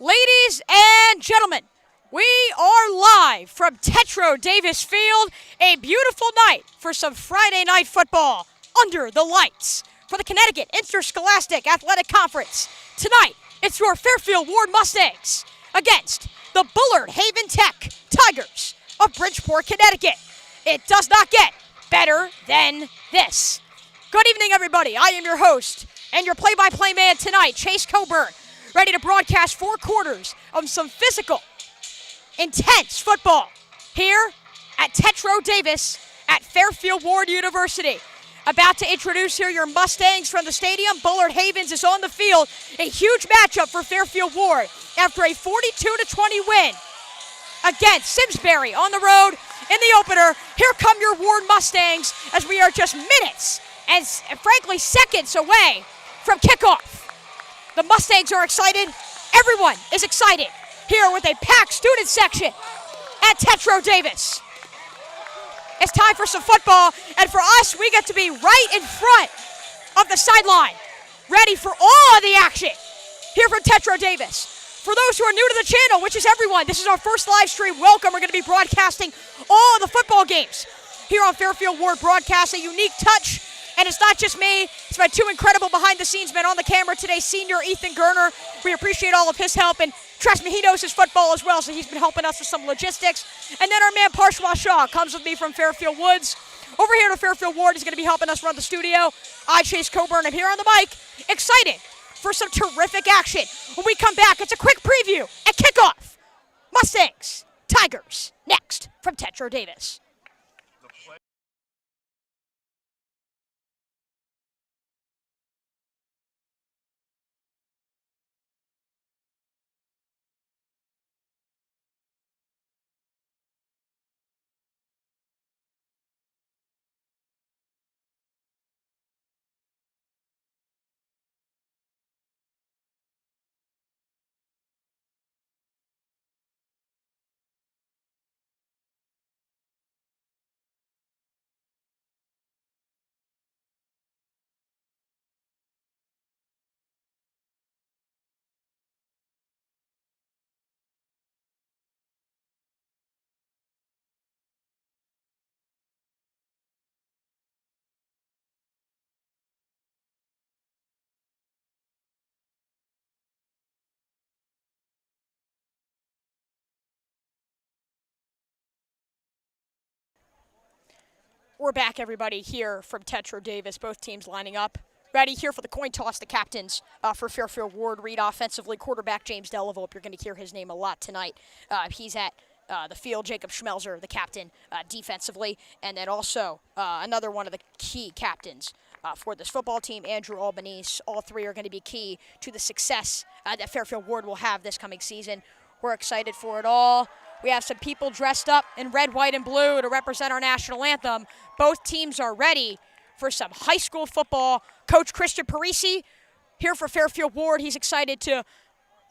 Ladies and gentlemen, we are live from Tetreau Davis Field, a beautiful night for some Friday night football under the lights for the Connecticut Interscholastic Athletic Conference. Tonight, it's your Fairfield Warde Mustangs against the Bullard-Havens Tigers of Bridgeport, Connecticut. It does not get better than this. Good evening, everybody. I am your host and your play-by-play man tonight, Chase Coburn, ready to broadcast 4 quarters of some physical, intense football here at Tetreau Davis at Fairfield Warde University. About to introduce here your Mustangs from the stadium. Bullard-Havens is on the field. A huge matchup for Fairfield Warde after a 42-20 win against Simsbury on the road in the opener. Here come your Warde Mustangs as we are just minutes and frankly seconds away from kickoff. The Mustangs are excited. Everyone is excited here with a packed student section at Tetreau Davis. It's time for some football, and for us, we get to be right in front of the sideline, ready for all of the action here from Tetreau Davis. For those who are new to the channel, which is everyone, this is our first live stream. Welcome. We're going to be broadcasting all of the football games here on Fairfield Warde Broadcast, a unique touch. And it's not just me, it's my 2 incredible behind-the-scenes men on the camera today, senior Ethan Gerner. We appreciate all of his help, and trust me, he knows his football as well, so he's been helping us with some logistics. And then our man Parshwa Shah comes with me from Fairfield Woods. Over here to Fairfield Warde, he's going to be helping us run the studio. I, Chase Coburn, am here on the mic, excited for some terrific action. When we come back, it's a quick preview at kickoff. Mustangs, Tigers, next from Tetreau Davis. We're back, everybody, here from Tetreau Davis. Both teams lining up. Ready here for the coin toss. The captains for Fairfield Warde read offensively. Quarterback James Dellavolpe. You're going to hear his name a lot tonight. He's at the field. Jacob Schmelzer, the captain, defensively. And then also another one of the key captains for this football team, Andrew Albanese. All 3 are going to be key to the success that Fairfield Warde will have this coming season. We're excited for it all. We have some people dressed up in red, white, and blue to represent our national anthem. Both teams are ready for some high school football. Coach Christian Parisi here for Fairfield Warde. He's excited to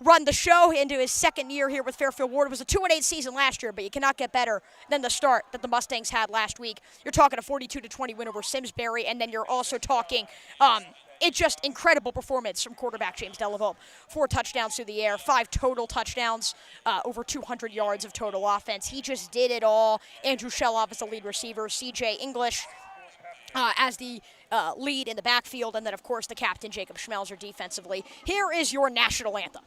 run the show into his 2nd year here with Fairfield Warde. It was a 2-8 season last year, but you cannot get better than the start that the Mustangs had last week. You're talking a 42-20 win over Simsbury, and then you're also talking it's just incredible performance from quarterback James Dellavolpe. 4 touchdowns through the air, 5 total touchdowns, over 200 yards of total offense. He just did it all. Andrew Shelloff as the lead receiver, CJ English as the lead in the backfield, and then, of course, the captain, Jacob Schmelzer, defensively. Here is your national anthem.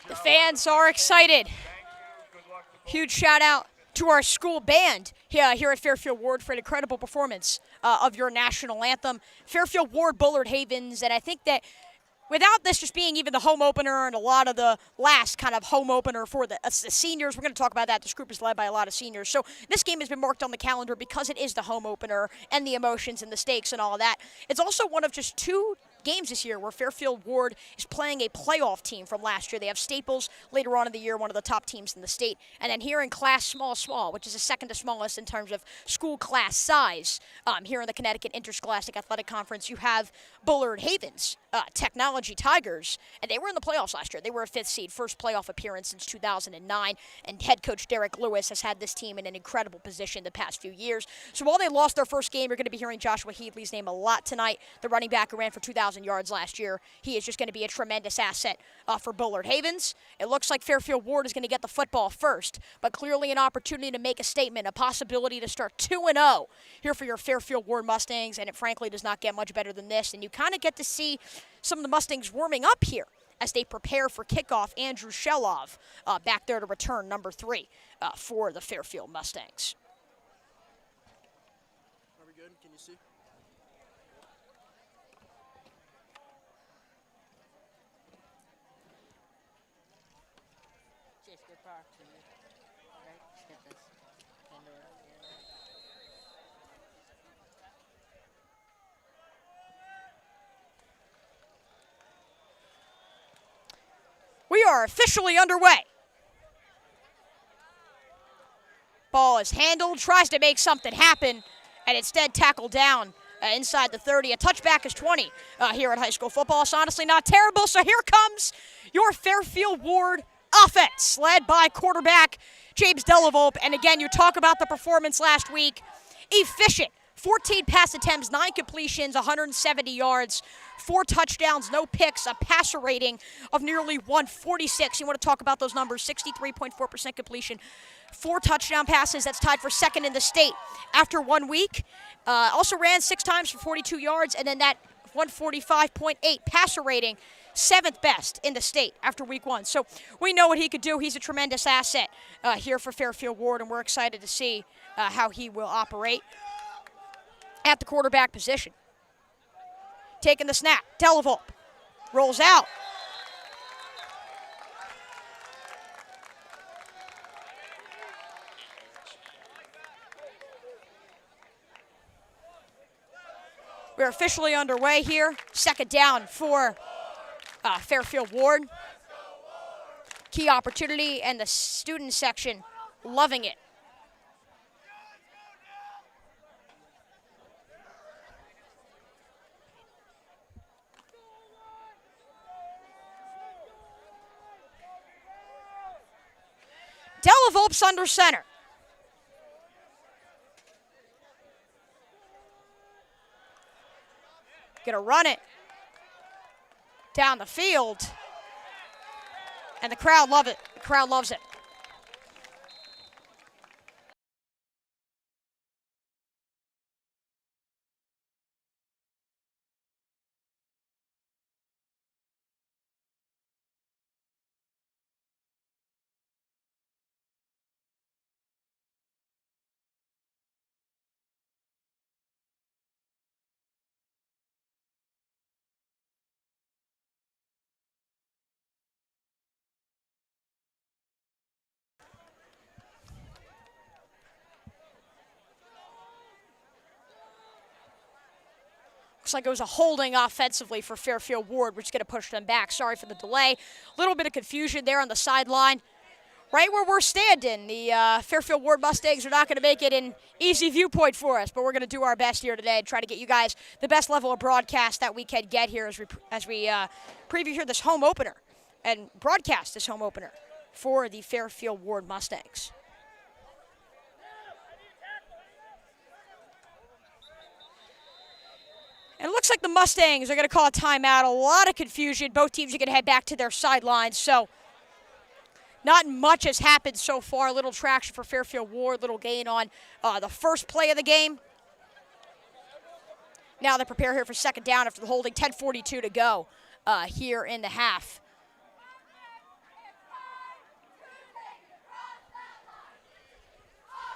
The fans are excited. Huge shout out to our school band here at Fairfield Warde for an incredible performance of your national anthem. Fairfield Warde, Bullard-Havens, and I think that without this just being even the home opener and a lot of the last kind of home opener for the seniors, we're going to talk about that. This group is led by a lot of seniors. So this game has been marked on the calendar because it is the home opener and the emotions and the stakes and all that. It's also one of just 2 games this year where Fairfield Warde is playing a playoff team from last year. They have Staples later on in the year, one of the top teams in the state. And then here in Class Small, which is the second to smallest in terms of school class size, here in the Connecticut Interscholastic Athletic Conference, you have Bullard-Havens Technology Tigers, and they were in the playoffs last year. They were a 5th seed, first playoff appearance since 2009, and head coach Derek Lewis has had this team in an incredible position the past few years. So while they lost their first game, you're going to be hearing Joshua Headley's name a lot tonight, the running back who ran for 2,000 yards last year. He is just going to be a tremendous asset for Bullard-Havens. It looks like Fairfield Warde is going to get the football first, but clearly an opportunity to make a statement, a possibility to start 2-0 here for your Fairfield Warde Mustangs, and it frankly does not get much better than this. And you kind of get to see some of the Mustangs warming up here as they prepare for kickoff. Andrew Shelov back there to return number 3 for the Fairfield Mustangs. Are we good? Can you see? Chase, good power to you. Right? Just get this. Hand over. We are officially underway. Ball is handled, tries to make something happen, and instead tackled down inside the 30. A touchback is 20 here at high school football. It's honestly not terrible, so here comes your Fairfield Warde offense, led by quarterback James Dellavolpe. And again, you talk about the performance last week. Efficient. 14 pass attempts, 9 completions, 170 yards, 4 touchdowns, no picks, a passer rating of nearly 146. You want to talk about those numbers, 63.4% completion, 4 touchdown passes. That's tied for second in the state after 1 week. Also ran 6 times for 42 yards, and then that 145.8 passer rating, 7th best in the state after week 1. So we know what he could do. He's a tremendous asset here for Fairfield Warde, and we're excited to see how he will operate at the quarterback position. Taking the snap, Dellavolpe rolls out. We're officially underway here. Second down for Fairfield Warde. Key opportunity, and the student section loving it. Dellavolpe's under center. Gonna run it down the field, and the crowd love it. The crowd loves it. Looks like it was a holding offensively for Fairfield Warde, which is going to push them back. Sorry for the delay. A little bit of confusion there on the sideline. Right where we're standing, the Fairfield Warde Mustangs are not going to make it an easy viewpoint for us, but we're going to do our best here today and try to get you guys the best level of broadcast that we can get here as we preview here this home opener and broadcast this home opener for the Fairfield Warde Mustangs. And it looks like the Mustangs are going to call a timeout. A lot of confusion. Both teams are going to head back to their sidelines. So not much has happened so far. Little traction for Fairfield Warde. Little gain on the first play of the game. Now they prepare here for second down after the holding. 10:42 to go here in the half.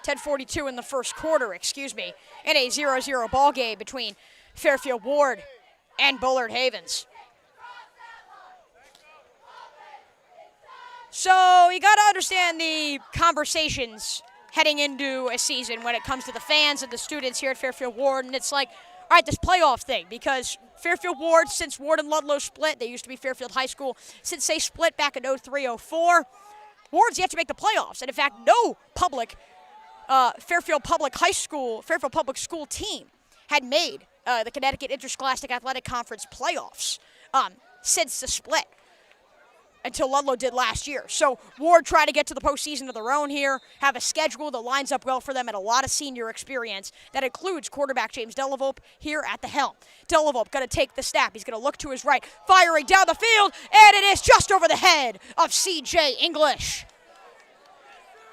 10:42 in the first quarter, in a 0-0 ball game between Fairfield Warde and Bullard-Havens. So you got to understand the conversations heading into a season when it comes to the fans and the students here at Fairfield Warde, and it's like, all right, this playoff thing, because Fairfield Warde, since Warde and Ludlow split, they used to be Fairfield High School, since they split back in 03-04, Warde's yet to make the playoffs, and in fact, no Fairfield Public School team had made the Connecticut Interscholastic Athletic Conference playoffs since the split, until Ludlow did last year. So Warde tried to get to the postseason of their own here, have a schedule that lines up well for them, and a lot of senior experience that includes quarterback James Dellavolpe here at the helm. Dellavolpe going to take the snap. He's going to look to his right, firing down the field, and it is just over the head of C.J. English.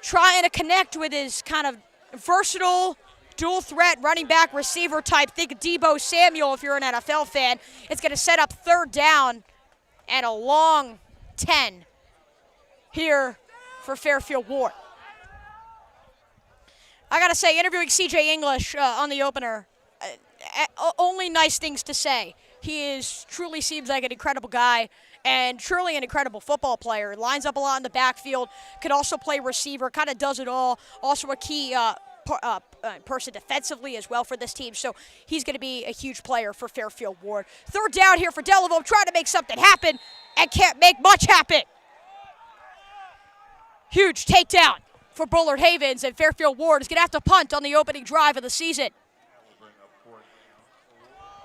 Trying to connect with his kind of versatile, dual threat running back receiver type. Think Deebo Samuel if you're an NFL fan. It's going to set up third down and a long 10 here for Fairfield Warde. I got to say, interviewing C.J. English on the opener, only nice things to say. He truly seems like an incredible guy and truly an incredible football player. Lines up a lot in the backfield, could also play receiver, kind of does it all. Also a key person defensively as well for this team, so he's going to be a huge player for Fairfield Warde. Third down here for Dellavolpe, trying to make something happen and can't make much happen. Huge takedown for Bullard-Havens, and Fairfield Warde is going to have to punt on the opening drive of the season.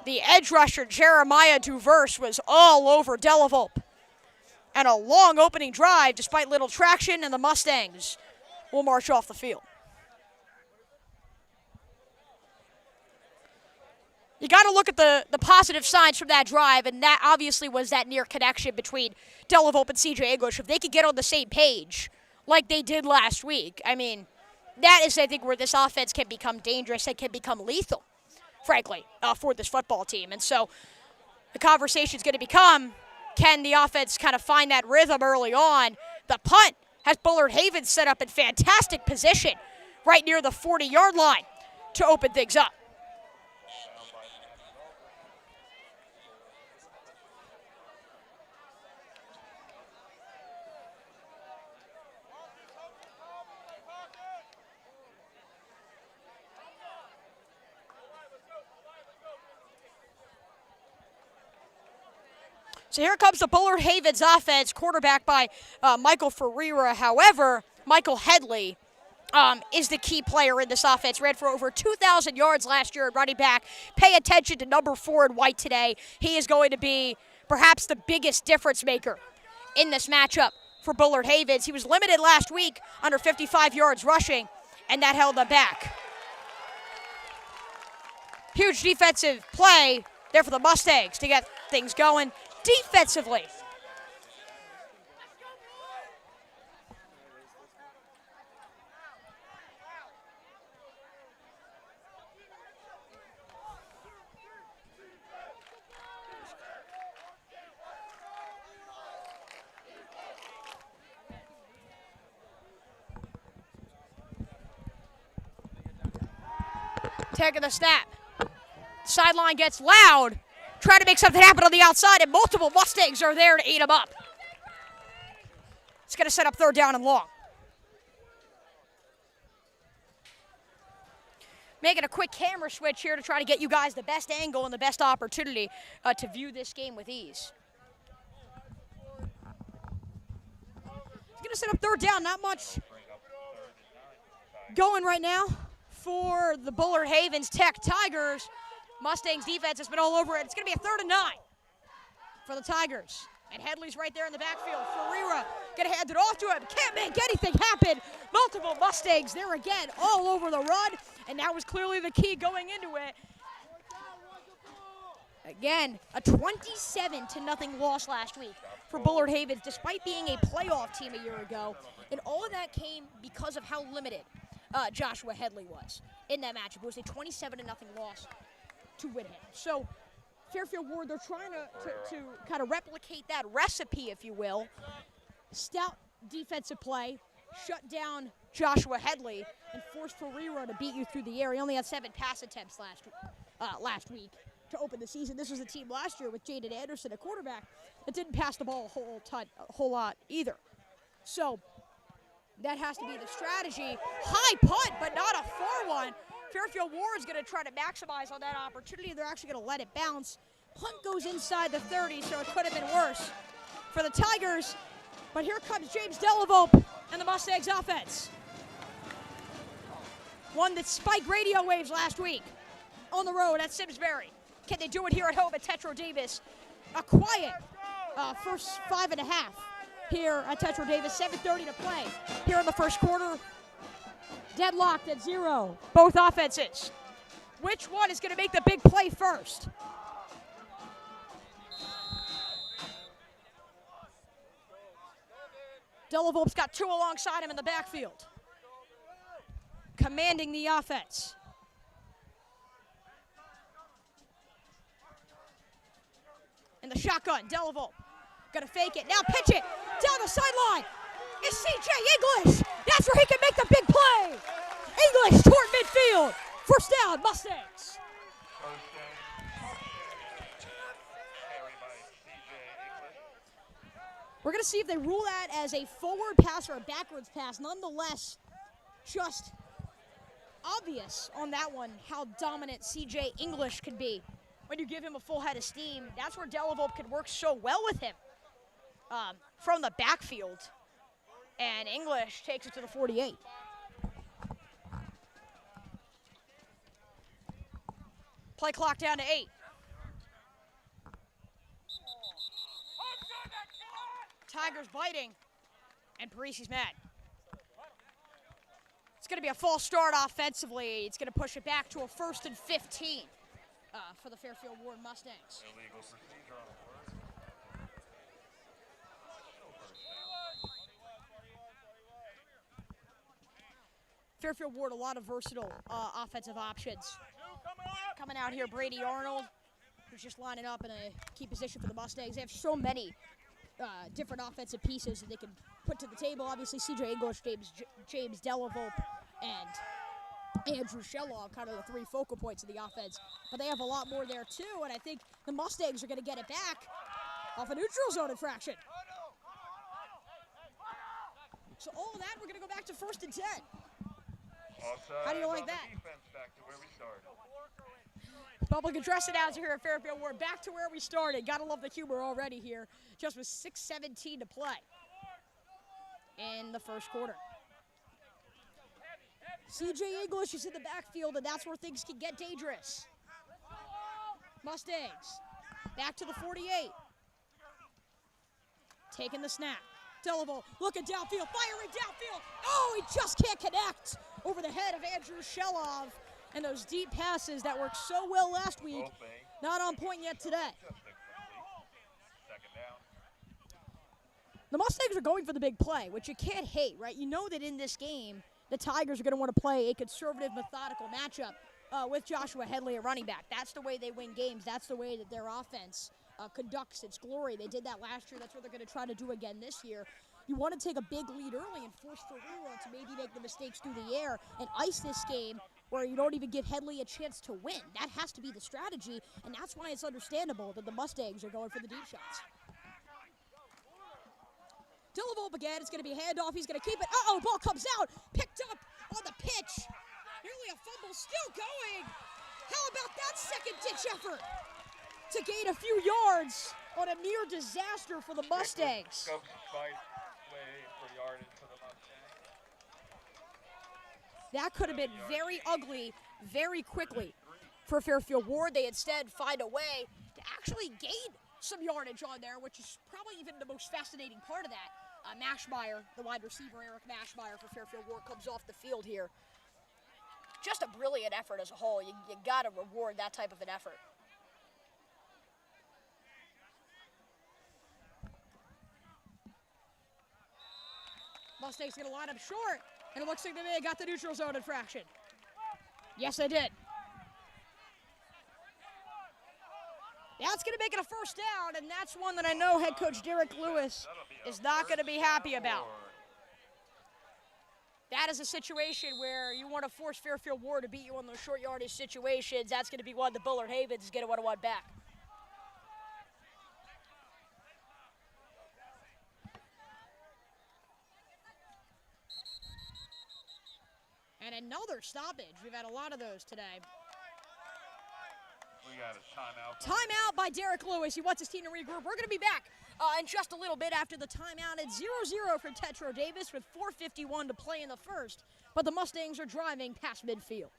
The edge rusher, Jeremiah Duvers, was all over Dellavolpe. And a long opening drive, despite little traction, and the Mustangs will march off the field. You got to look at the positive signs from that drive, and that obviously was that near connection between Dellavolpe and C.J. English. If they could get on the same page like they did last week, I mean, that is, I think, where this offense can become dangerous and can become lethal, frankly, for this football team. And so the conversation is going to become, can the offense kind of find that rhythm early on? The punt has Bullard-Havens set up in fantastic position right near the 40-yard line to open things up. So here comes the Bullard-Havens offense, quarterback by Michael Ferreira. However, Michael Headley is the key player in this offense. Ran for over 2,000 yards last year at running back. Pay attention to number 4 in white today. He is going to be perhaps the biggest difference maker in this matchup for Bullard-Havens. He was limited last week, under 55 yards rushing, and that held them back. Huge defensive play there for the Mustangs to get things going defensively. Taking the snap. Sideline gets loud. Trying to make something happen on the outside, and multiple Mustangs are there to eat him up. It's going to set up third down and long. Making a quick camera switch here to try to get you guys the best angle and the best opportunity to view this game with ease. It's going to set up third down. Not much going right now for the Bullard-Havens Tigers. Mustangs defense has been all over it. It's going to be a 3rd and 9 for the Tigers. And Headley's right there in the backfield. Ferreira going to hand it off to him. Can't make anything happen. Multiple Mustangs there again, all over the run. And that was clearly the key going into it. Again, a 27-0 loss last week for Bullard-Havens, despite being a playoff team a year ago. And all of that came because of how limited Joshua Headley was in that matchup. It was a 27-0 loss to win him. So Fairfield Warde, they're trying to kind of replicate that recipe, if you will. Stout defensive play, shut down Joshua Headley, and forced Ferreira to beat you through the air. He only had 7 pass attempts last week to open the season. This was a team last year with Jaden Anderson, a quarterback, that didn't pass the ball a whole lot either. So that has to be the strategy. High punt, but not a far one. Fairfield Warde's going to try to maximize on that opportunity. They're actually going to let it bounce. Punt goes inside the 30, so it could have been worse for the Tigers. But here comes James Dellavolpe and the Mustangs offense. One that spiked radio waves last week on the road at Simsbury. Can they do it here at home at Tetreau Davis? A quiet first 5.5 here at Tetreau Davis. 7:30 to play here in the first quarter. Deadlocked at 0, both offenses. Which one is going to make the big play first? Dellavolpe's got 2 alongside him in the backfield, commanding the offense. In the shotgun, Dellavolpe gonna fake it, now pitch it, down the sideline. It's C.J. English. That's where he can make the big play. English toward midfield. First down, Mustangs. We're going to see if they rule that as a forward pass or a backwards pass. Nonetheless, just obvious on that one how dominant C.J. English can be when you give him a full head of steam. That's where Dellavolpe can work so well with him from the backfield. And English takes it to the 48. Play clock down to 8. Tigers biting, and Parisi's mad. It's going to be a false start offensively. It's going to push it back to a 1st and 15 for the Fairfield Warde Mustangs. Illegal procedure on the first. Fairfield Warde, a lot of versatile offensive options. Coming out here, Brady Arnold, who's just lining up in a key position for the Mustangs. They have so many different offensive pieces that they can put to the table. Obviously, C.J. English, James Dellavolpe, and Andrew Shellow, kind of the 3 focal points of the offense. But they have a lot more there, too, and I think the Mustangs are going to get it back off a neutral zone infraction. So all of that, we're going to go back to 1st and 10. How do you like that? Back to where we started. Public address announcer here at Fairfield Warde. Back to where we started. Gotta love the humor already here. Just with 6:17 to play in the first quarter. C.J. English is in the backfield, and that's where things can get dangerous. Mustangs back to the 48. Taking the snap. Dellavolpe looking downfield, firing downfield. Oh, he just can't connect over the head of Andrew Shellow. And those deep passes that worked so well last week, not on point yet today. The Mustangs are going for the big play, which you can't hate, right? You know that in this game, the Tigers are going to want to play a conservative, methodical matchup with Joshua Headley at running back. That's the way they win games. That's the way that their offense conducts its glory. They did that last year. That's what they're going to try to do again this year. You want to take a big lead early and force Ferreira to maybe make the mistakes through the air and ice this game where you don't even give Headley a chance to win. That has to be the strategy, and that's why it's understandable that the Mustangs are going for the deep shots. Dellavolpe again. It's going to be a handoff. He's going to keep it. Uh-oh, ball comes out. Picked up on the pitch. Nearly a fumble. Still going. How about that second-ditch effort to gain a few yards on a near disaster for the Mustangs? That could have been very ugly very quickly for Fairfield Warde. They instead find a way to actually gain some yardage on there, which is probably even the most fascinating part of that. Mashmeyer, the wide receiver, Eric Mashmeyer for Fairfield Warde, comes off the field here. Just a brilliant effort as a whole. You got to reward that type of an effort. Mustangs going to line up short, and it looks like they may have got the neutral zone infraction. Yes, they did. That's going to make it a first down, and that's one that I know head coach Derek Lewis is not going to be happy about. that is a situation where you want to force Fairfield Warde to beat you on those short yardage situations. That's going to be one the Bullard-Havens is going to want to want back. And another stoppage. We've had a lot of those today. We got a timeout. Timeout by Derek Lewis. He wants his team to regroup. We're going to be back in just a little bit after the timeout. It's 0-0 for Tetreau Davis with 4:51 to play in the first. But the Mustangs are driving past midfield.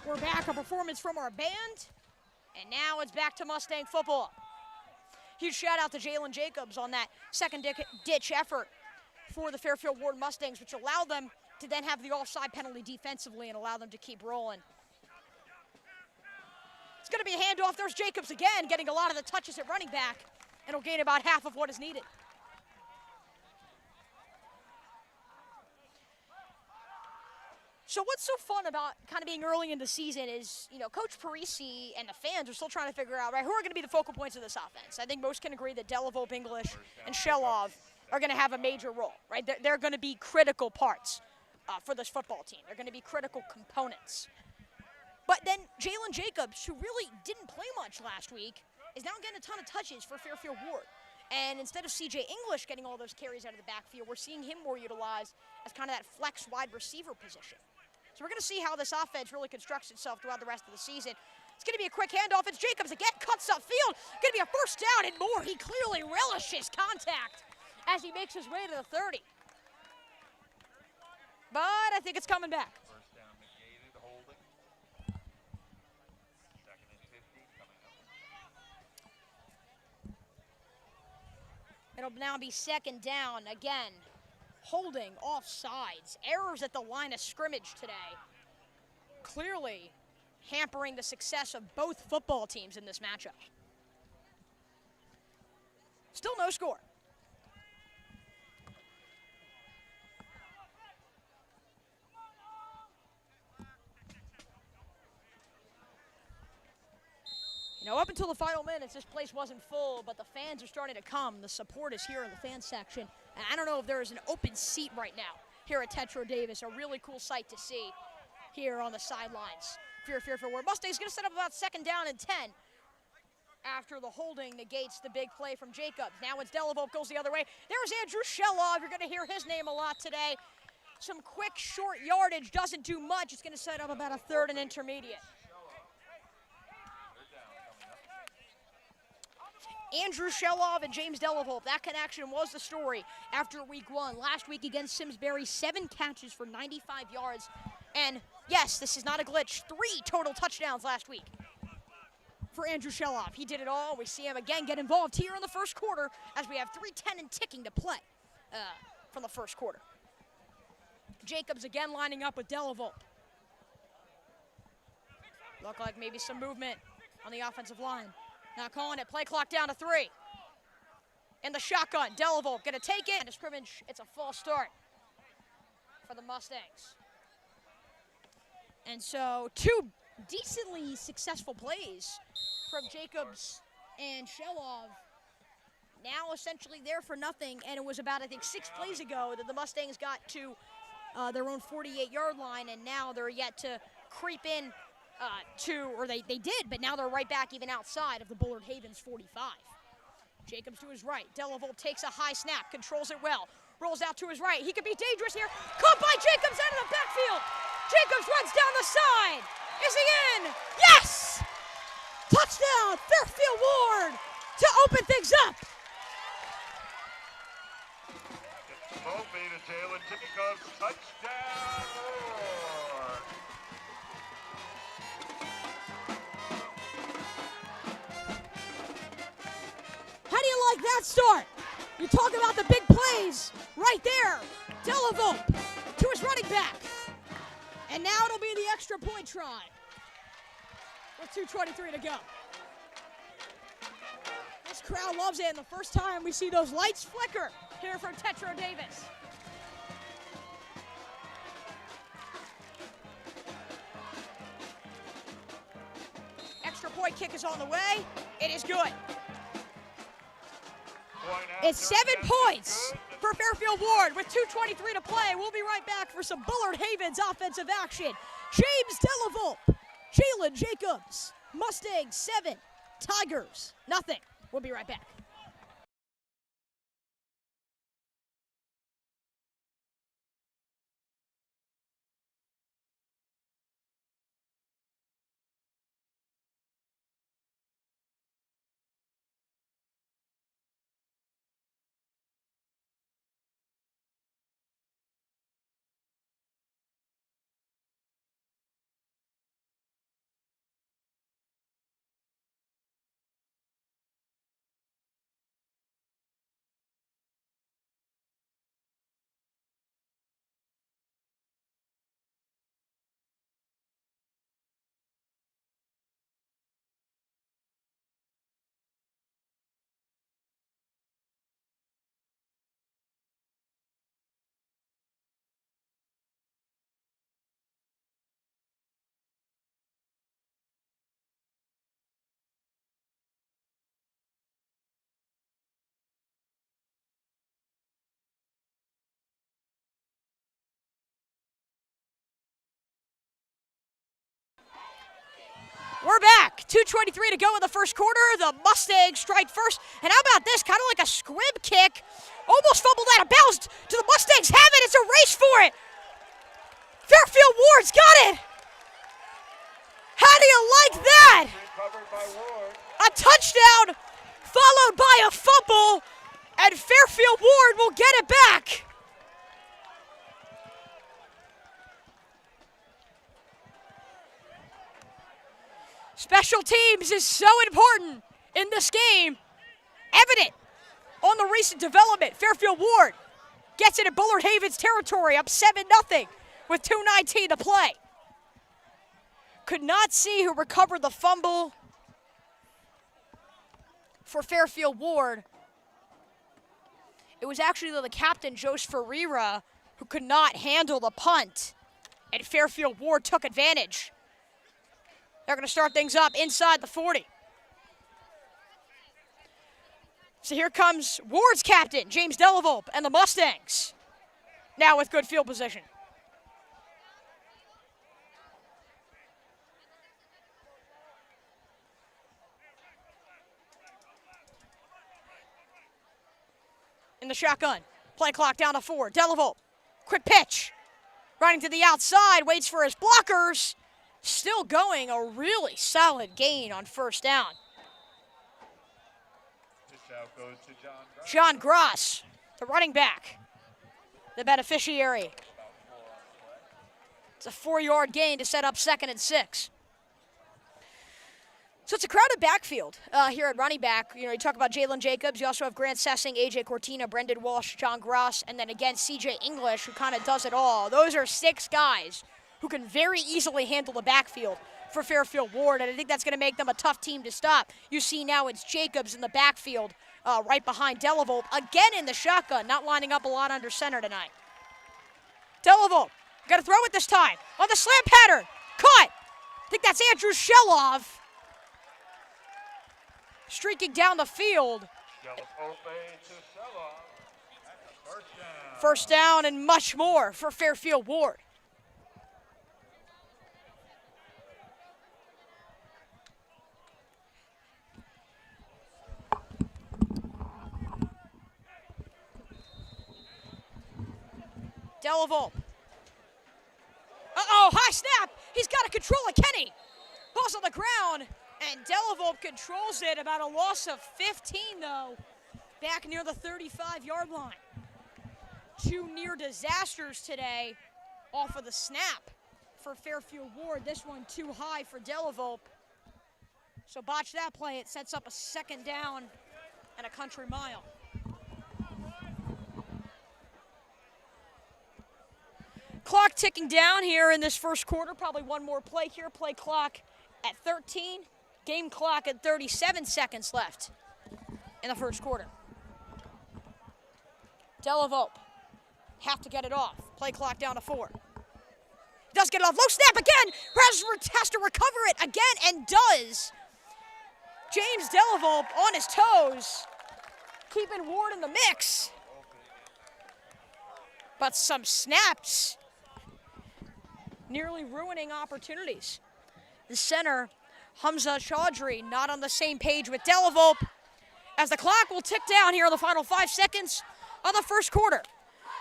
We're back, a performance from our band, and now it's back to Mustang football. Huge shout out to Jalen Jacobs on that second ditch effort for the Fairfield Warde Mustangs, which allowed them to then have the offside penalty defensively and allow them to keep rolling. It's going to be a handoff. There's Jacobs again, getting a lot of the touches at running back, and he'll gain about half of what is needed. So what's so fun about kind of being early in the season is, you know, Coach Parisi and the fans are still trying to figure out, right, who are going to be the focal points of this offense. I think most can agree that Dellavolpe, English, and Shelov are going to have a major role, right? They're going to be critical parts for this football team. They're going to be critical components. But then Jalen Jacobs, who really didn't play much last week, is now getting a ton of touches for Fairfield Warde. And instead of C.J. English getting all those carries out of the backfield, we're seeing him more utilized as kind of that flex wide receiver position. So we're going to see how this offense really constructs itself throughout the rest of the season. It's going to be a quick handoff. It's Jacobs again, cuts upfield. Going to be a first down and more. He clearly relishes contact as he makes his way to the 30. But I think it's coming back. First down negated, holding. Second and 50 coming up. It'll now be second down again. Holding offsides. Errors at the line of scrimmage today. Clearly hampering the success of both football teams in this matchup. Still no score. You know, up until the final minutes, this place wasn't full, but the fans are starting to come. The support is here in the fan section. And I don't know if there is an open seat right now here at Tetreau Davis. A really cool sight to see here on the sidelines. Fairfield Warde Mustangs going to set up about second down and 10 after the holding negates the big play from Jacobs. Now it's Dellavolpe goes the other way. There's Andrew Shelov. You're going to hear his name a lot today. Some quick short yardage doesn't do much. It's going to set up about a third and intermediate. Andrew Shelov and James Dellavolpe. That connection was the story after week one. Last week against Simsbury, 7 catches for 95 yards. And yes, this is not a glitch. 3 total touchdowns last week for Andrew Shelov. He did it all. We see him again get involved here in the first quarter as we have 3:10 and ticking to play from the first quarter. Jacobs again lining up with Dellavolpe. Look like maybe some movement on the offensive line. Now calling it, play clock down to 3. In the shotgun, Dellavolpe gonna take it. And a scrimmage, it's a false start for the Mustangs. And so 2 decently successful plays from Jacobs and Shelov. Now essentially there for nothing, and it was about, I think, 6 plays ago that the Mustangs got to their own 48-yard line, and now they're yet to creep in they did, but now they're right back even outside of the Bullard-Havens 45. Jacobs to his right. Dellavolpe takes a high snap, controls it well, rolls out to his right. He could be dangerous here. Caught by Jacobs out of the backfield. Jacobs runs down the side. Is he in? Yes! Touchdown, Fairfield Warde to open things up. Dellavolpe to Jalen Jacobs. Touchdown, Warde. How do you like that start? You talk about the big plays right there. Dellavolpe to his running back. And now it'll be the extra point try with 2:23 to go. This crowd loves it, and the first time we see those lights flicker here from Tetreau Davis. Extra point kick is on the way. It is good. It's 7 points for Fairfield Warde with 2:23 to play. We'll be right back for some Bullard-Havens offensive action. James Dellavolpe, Jalen Jacobs, Mustangs 7, Tigers nothing. We'll be right back. We're back. 2:23 to go in the first quarter. The Mustangs strike first. And how about this? Kind of like a squib kick. Almost fumbled out of bounds. Do the Mustangs have it? It's a race for it. Fairfield Warde's got it. How do you like that? Recovered by Warde. A touchdown followed by a fumble. And Fairfield Warde will get it back. Special teams is so important in this game. Evident on the recent development. Fairfield Warde gets it in Bullard-Havens territory, up 7-0 with 2:19 to play. Could not see who recovered the fumble for Fairfield Warde. It was actually the captain, Josh Ferreira, who could not handle the punt, and Fairfield Warde took advantage. They're going to start things up inside the 40. So here comes Warde's captain, James Dellavolpe, and the Mustangs, now with good field position. In the shotgun, play clock down to 4. Dellavolpe, quick pitch, running to the outside, waits for his blockers. Still going, a really solid gain on first down. This out goes to John. John Gross, the running back, the beneficiary. It's a 4-yard gain to set up 2nd and 6. So it's a crowded backfield here at running back. You know, you talk about Jalen Jacobs. You also have Grant Sessing, A.J. Cortina, Brendan Walsh, John Gross, and then again C.J. English, who kind of does it all. Those are 6 guys who can very easily handle the backfield for Fairfield Warde, and I think that's going to make them a tough team to stop. You see now it's Jacobs in the backfield right behind Dellavolpe, again in the shotgun, not lining up a lot under center tonight. Dellavolpe, got to throw it this time, on the slant pattern, caught. I think that's Andrew Shelloff. Streaking down the field. First down and much more for Fairfield Warde. Dellavolpe. Uh-oh, high snap. He's got to control it. Kenny. Ball's on the ground, and Dellavolpe controls it. About a loss of 15, though, back near the 35-yard line. Two near disasters today off of the snap for Fairfield Warde. This one too high for Dellavolpe. So botch that play. It sets up a second down and a country mile. Clock ticking down here in this first quarter. Probably one more play here. Play clock at 13. Game clock at 37 seconds left in the first quarter. Dellavolpe have to get it off. Play clock down to 4. Does get it off. Low snap again. Has to recover it again and does. James Dellavolpe on his toes, keeping Warde in the mix. But some snaps nearly ruining opportunities. The center, Hamza Chaudhry, not on the same page with Dellavolpe, as the clock will tick down here in the final 5 seconds of the first quarter.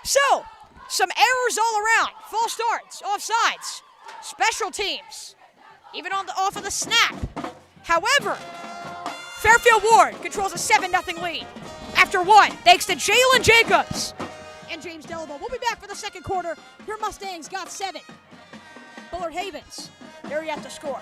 So, some errors all around. False starts, offsides, special teams, even off of the snap. However, Fairfield Warde controls a 7-0 lead after one, thanks to Jalen Jacobs and James Dellavolpe. We'll be back for the second quarter. Your Mustangs got 7. Bullard-Havens, they're yet to score.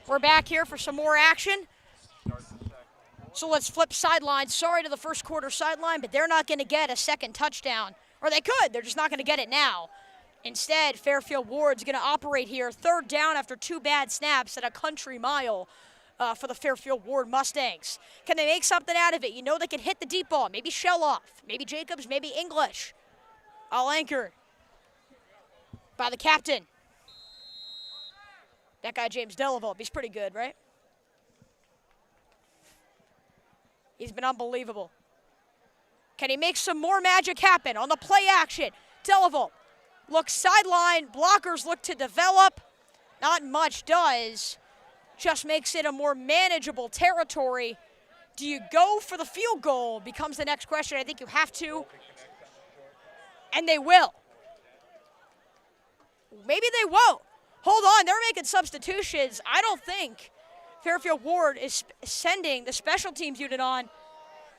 We're back here for some more action. So let's flip sidelines. Sorry to the first quarter sideline, but they're not going to get a second touchdown. Or they could, they're just not going to get it now. Instead, Fairfield Warde's going to operate here. Third down after 2 bad snaps at a country mile for the Fairfield Warde Mustangs. Can they make something out of it? You know they can hit the deep ball. Maybe Shelloff, maybe Jacobs, maybe English. All anchored by the captain. That guy, James Dellavolpe, he's pretty good, right? He's been unbelievable. Can he make some more magic happen on the play action? Dellavolpe looks sideline. Blockers look to develop. Not much does. Just makes it a more manageable territory. Do you go for the field goal? Becomes the next question. I think you have to. And they will. Maybe they won't. Hold on, they're making substitutions. I don't think Fairfield Warde is sending the special teams unit on,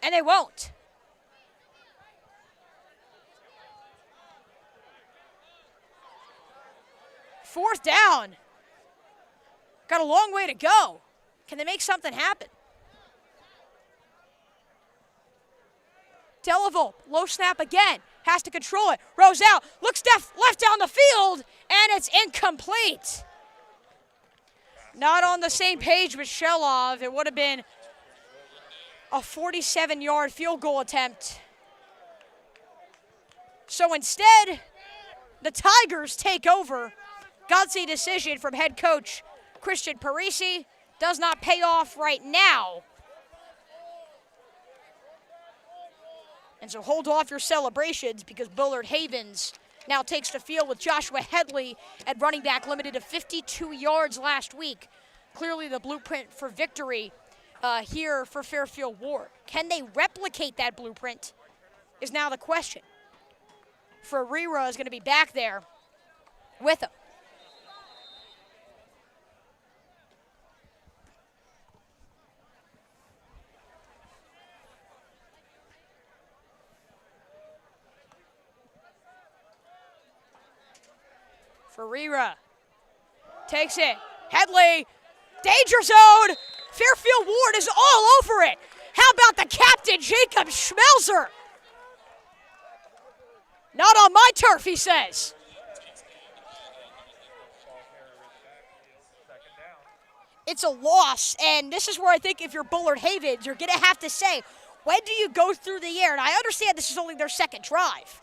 and they won't. Fourth down. Got a long way to go. Can they make something happen? Dellavolpe, low snap again. Has to control it. Rows out. Looks left down the field, and it's incomplete. Not on the same page with Shelloff. It would have been a 47-yard field goal attempt. So instead, the Tigers take over. Gutsy decision from head coach Christian Parisi. Does not pay off right now. And so hold off your celebrations because Bullard-Havens now takes the field with Joshua Headley at running back, limited to 52 yards last week. Clearly the blueprint for victory here for Fairfield Warde. Can they replicate that blueprint is now the question. Ferreira is going to be back there with him. Ferreira takes it. Headley, danger zone. Fairfield Warde is all over it. How about the captain, Jacob Schmelzer? Not on my turf, he says. It's a loss, and this is where I think if you're Bullard-Havens, you're going to have to say, when do you go through the air? And I understand this is only their second drive.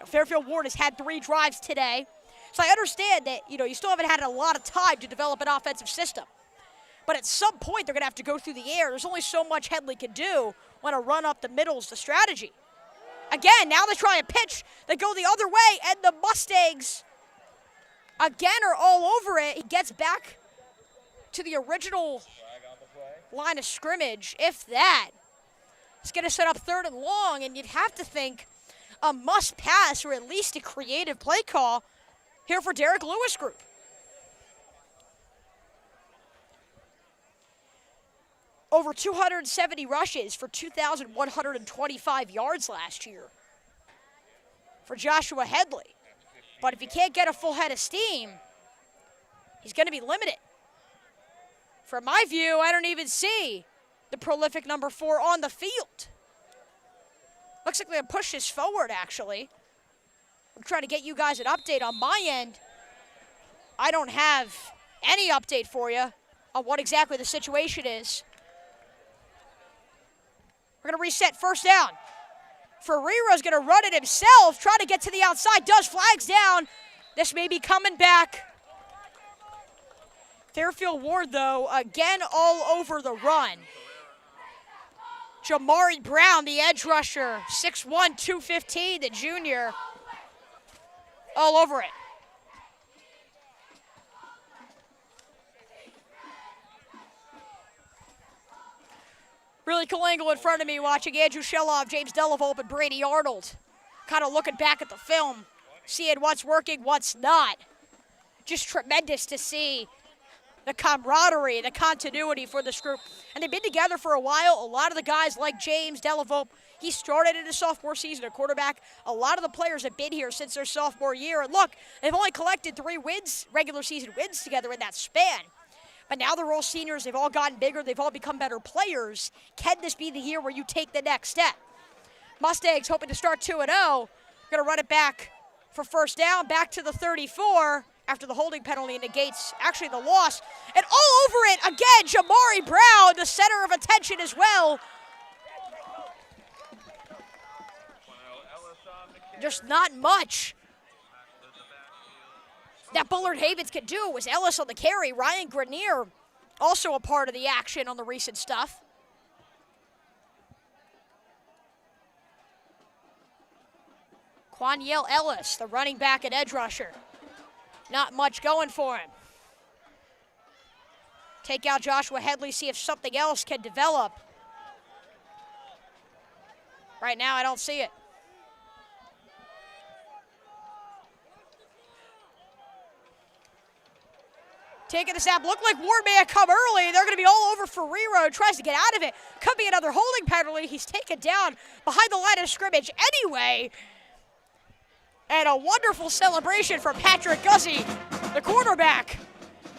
Fairfield Warde has had 3 drives today, so I understand that you still haven't had a lot of time to develop an offensive system. But at some point, they're going to have to go through the air. There's only so much Headley can do when a run up the middle is the strategy. Again, now they try a pitch. They go the other way, and the Mustangs, again, are all over it. He gets back to the original line of scrimmage, if that. It's going to set up 3rd and long, and you'd have to think a must pass or at least a creative play call here for Derek Lewis Group. Over 270 rushes for 2,125 yards last year for Joshua Headley. But if he can't get a full head of steam, he's going to be limited. From my view, I don't even see the prolific number 4 on the field. Looks like they're going to push this forward, actually. I'm trying to get you guys an update on my end. I don't have any update for you on what exactly the situation is. We're going to reset 1st down. Ferreira's going to run it himself, try to get to the outside, does, flags down. This may be coming back. Fairfield Warde, though, again all over the run. Jamari Brown, the edge rusher, 6'1", 215, the junior, all over it. Really cool angle in front of me watching Andrew Shelloff, James Dellavolpe, and Brady Arnold. Kind of looking back at the film, seeing what's working, what's not. Just tremendous to see the camaraderie, the continuity for this group. And they've been together for a while. A lot of the guys like James Dellavolpe, he started in his sophomore season at quarterback. A lot of the players have been here since their sophomore year. And look, they've only collected 3 wins, regular season wins together in that span. But now they're all seniors. They've all gotten bigger. They've all become better players. Can this be the year where you take the next step? Mustangs hoping to start 2-0. Going to run it back for 1st down, back to the 34 after the holding penalty negates actually the loss. And all over it again, Jamari Brown, the center of attention as well. Just not much that Bullard-Havens could do. Was Ellis on the carry. Ryan Grenier also a part of the action on the recent stuff. Quaniel Ellis, the running back and edge rusher. Not much going for him. Take out Joshua Headley, see if something else can develop. Right now, I don't see it. Taking the snap, looked like Warde may have come early. They're going to be all over Ferreira, who tries to get out of it. Could be another holding penalty. He's taken down behind the line of scrimmage anyway. And a wonderful celebration from Patrick Guzzi, the quarterback,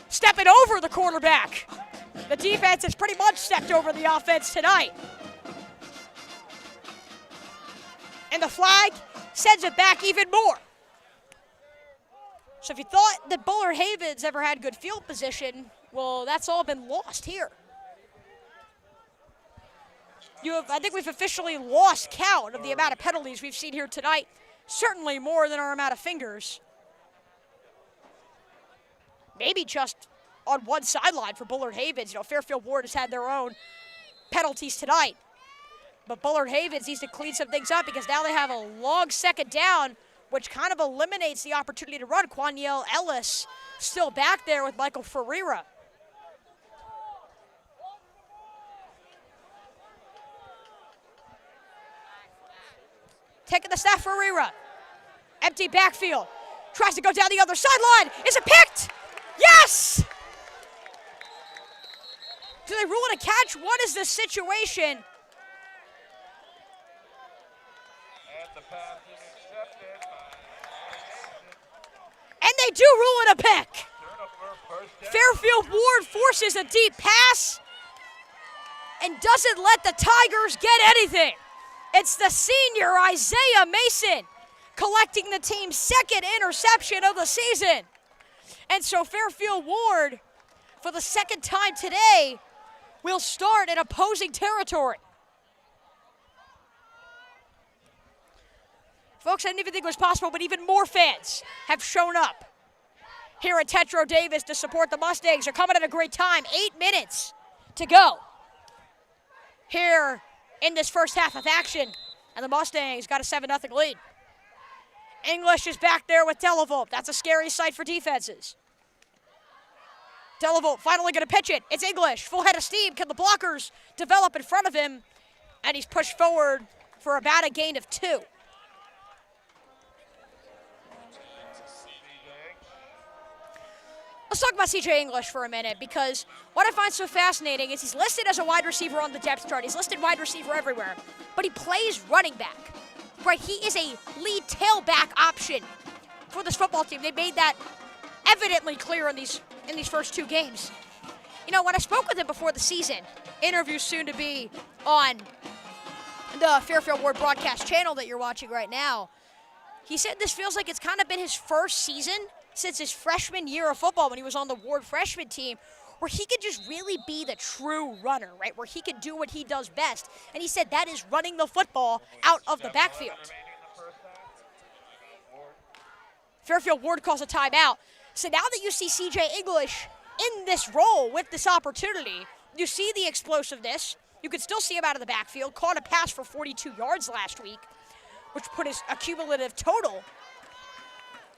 stepping over the quarterback. The defense has pretty much stepped over the offense tonight. And the flag sends it back even more. So if you thought that Bullard-Havens ever had good field position, well, that's all been lost here. I think we've officially lost count of the amount of penalties we've seen here tonight. Certainly more than our amount of fingers. Maybe just on one sideline for Bullard-Havens. Fairfield Warde has had their own penalties tonight. But Bullard-Havens needs to clean some things up because now they have a long 2nd down, which kind of eliminates the opportunity to run. Quaniel Ellis still back there with Michael Ferreira. Taking the snap, Ferreira. Empty backfield. Tries to go down the other sideline. Is it picked? Yes! Do they rule it a catch? What is the situation? And the pass is accepted by And they do rule it a pick. Turn up for a first down. Fairfield Warde forces a deep pass and doesn't let the Tigers get anything. It's the senior Isaiah Mason collecting the team's second interception of the season. And so Fairfield Warde, for the second time today, will start in opposing territory. Folks, I didn't even think it was possible, but even more fans have shown up here at Tetreau Davis to support the Mustangs. They're coming at a great time. 8 minutes to go here in this first half of action, and the Mustangs got a 7-0 lead. English is back there with Dellavolpe. That's a scary sight for defenses. Dellavolpe finally going to pitch it. It's English, full head of steam. Can the blockers develop in front of him? And he's pushed forward for about a gain of 2. Let's talk about C.J. English for a minute, because what I find so fascinating is he's listed as a wide receiver on the depth chart. He's listed wide receiver everywhere, but he plays running back, right? He is a lead tailback option for this football team. They made that evidently clear in these first 2 games. You know, when I spoke with him before the season, interview soon to be on the Fairfield Warde broadcast channel that you're watching right now, he said this feels like it's kind of been his first season since his freshman year of football when he was on the Warde freshman team, where he could just really be the true runner, right? Where he could do what he does best. And he said that is running the football out of the backfield. Fairfield Warde calls a timeout. So now that you see C.J. English in this role with this opportunity, you see the explosiveness. You can still see him out of the backfield. Caught a pass for 42 yards last week, which put his accumulative total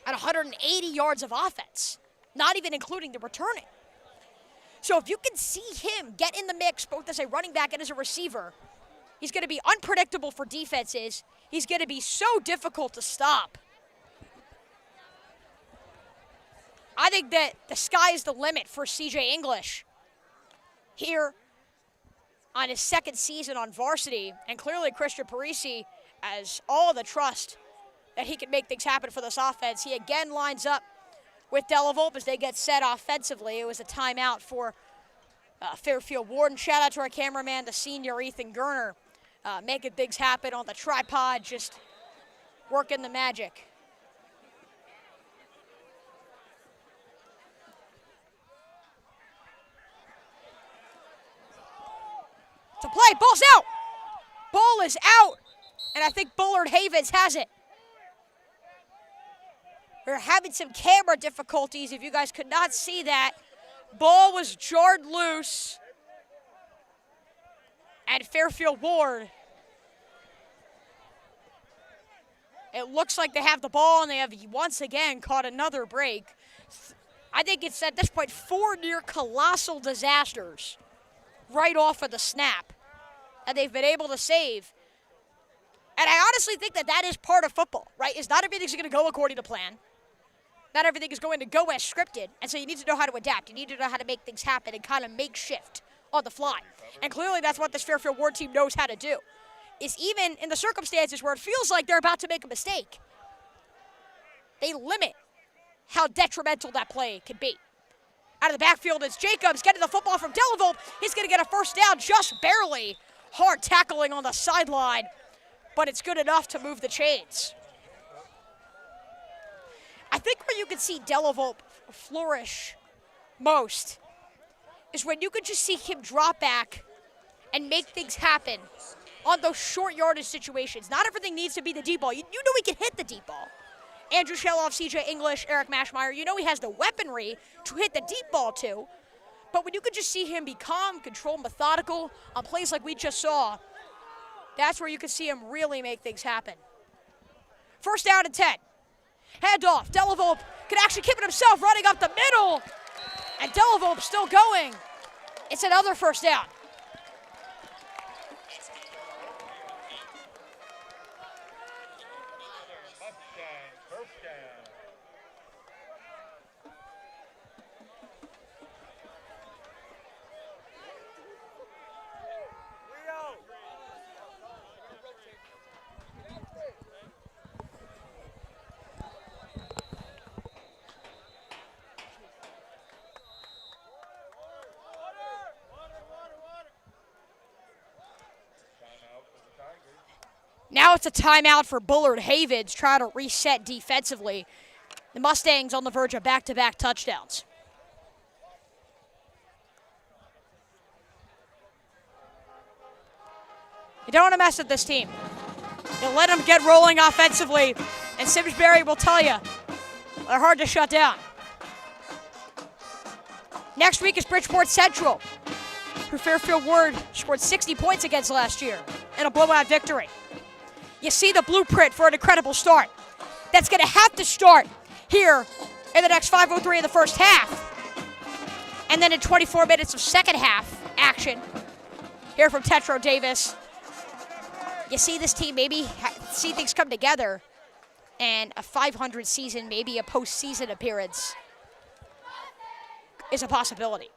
at 180 yards of offense, not even including the returning. So if you can see him get in the mix, both as a running back and as a receiver, he's going to be unpredictable for defenses. He's going to be so difficult to stop. I think that the sky is the limit for C.J. English here on his second season on varsity, and clearly Christian Parisi has all the trust that he can make things happen for this offense. He again lines up with Dellavolpe as they get set offensively. It was a timeout for Fairfield Warde. And shout out to our cameraman, the senior Ethan Gerner, making things happen on the tripod, just working the magic. To play, ball's out. Ball is out, and I think Bullard-Havens has it. We're having some camera difficulties. If you guys could not see that, ball was jarred loose. And Fairfield Warde, it looks like they have the ball, and they have once again caught another break. I think it's at this point 4 near colossal disasters right off of the snap that they've been able to save. And I honestly think that that is part of football, right? Is not everything's going to go according to plan. Not everything is going to go as scripted, and so you need to know how to adapt. You need to know how to make things happen and kind of make shift on the fly. And clearly that's what this Fairfield Warde team knows how to do, is even in the circumstances where it feels like they're about to make a mistake, they limit how detrimental that play can be. Out of the backfield, it's Jacobs getting the football from Dellavolpe. He's going to get a first down just barely. Hard tackling on the sideline, but it's good enough to move the chains. I think where you can see Dellavolpe flourish most is when you can just see him drop back and make things happen on those short yardage situations. Not everything needs to be the deep ball. You know he can hit the deep ball. Andrew Sheloff, C.J. English, Eric Mashmeyer, you know he has the weaponry to hit the deep ball too. But when you can just see him be calm, controlled, methodical on plays like we just saw, that's where you can see him really make things happen. First down and 10. Handoff. Dellavolpe could actually keep it himself, running up the middle. And Dellavolpe still going. It's another first down. Now it's a timeout for Bullard-Havens trying to reset defensively. The Mustangs on the verge of back-to-back touchdowns. You don't want to mess with this team. You let them get rolling offensively, and Simsbury will tell you they're hard to shut down. Next week is Bridgeport Central, who Fairfield Warde scored 60 points against last year in a blowout victory. You see the blueprint for an incredible start. That's going to have to start here in the next 5:03 of the first half. And then in 24 minutes of second half action here from Tetreau Davis. You see this team maybe see things come together, and a 500 season, maybe a postseason appearance is a possibility.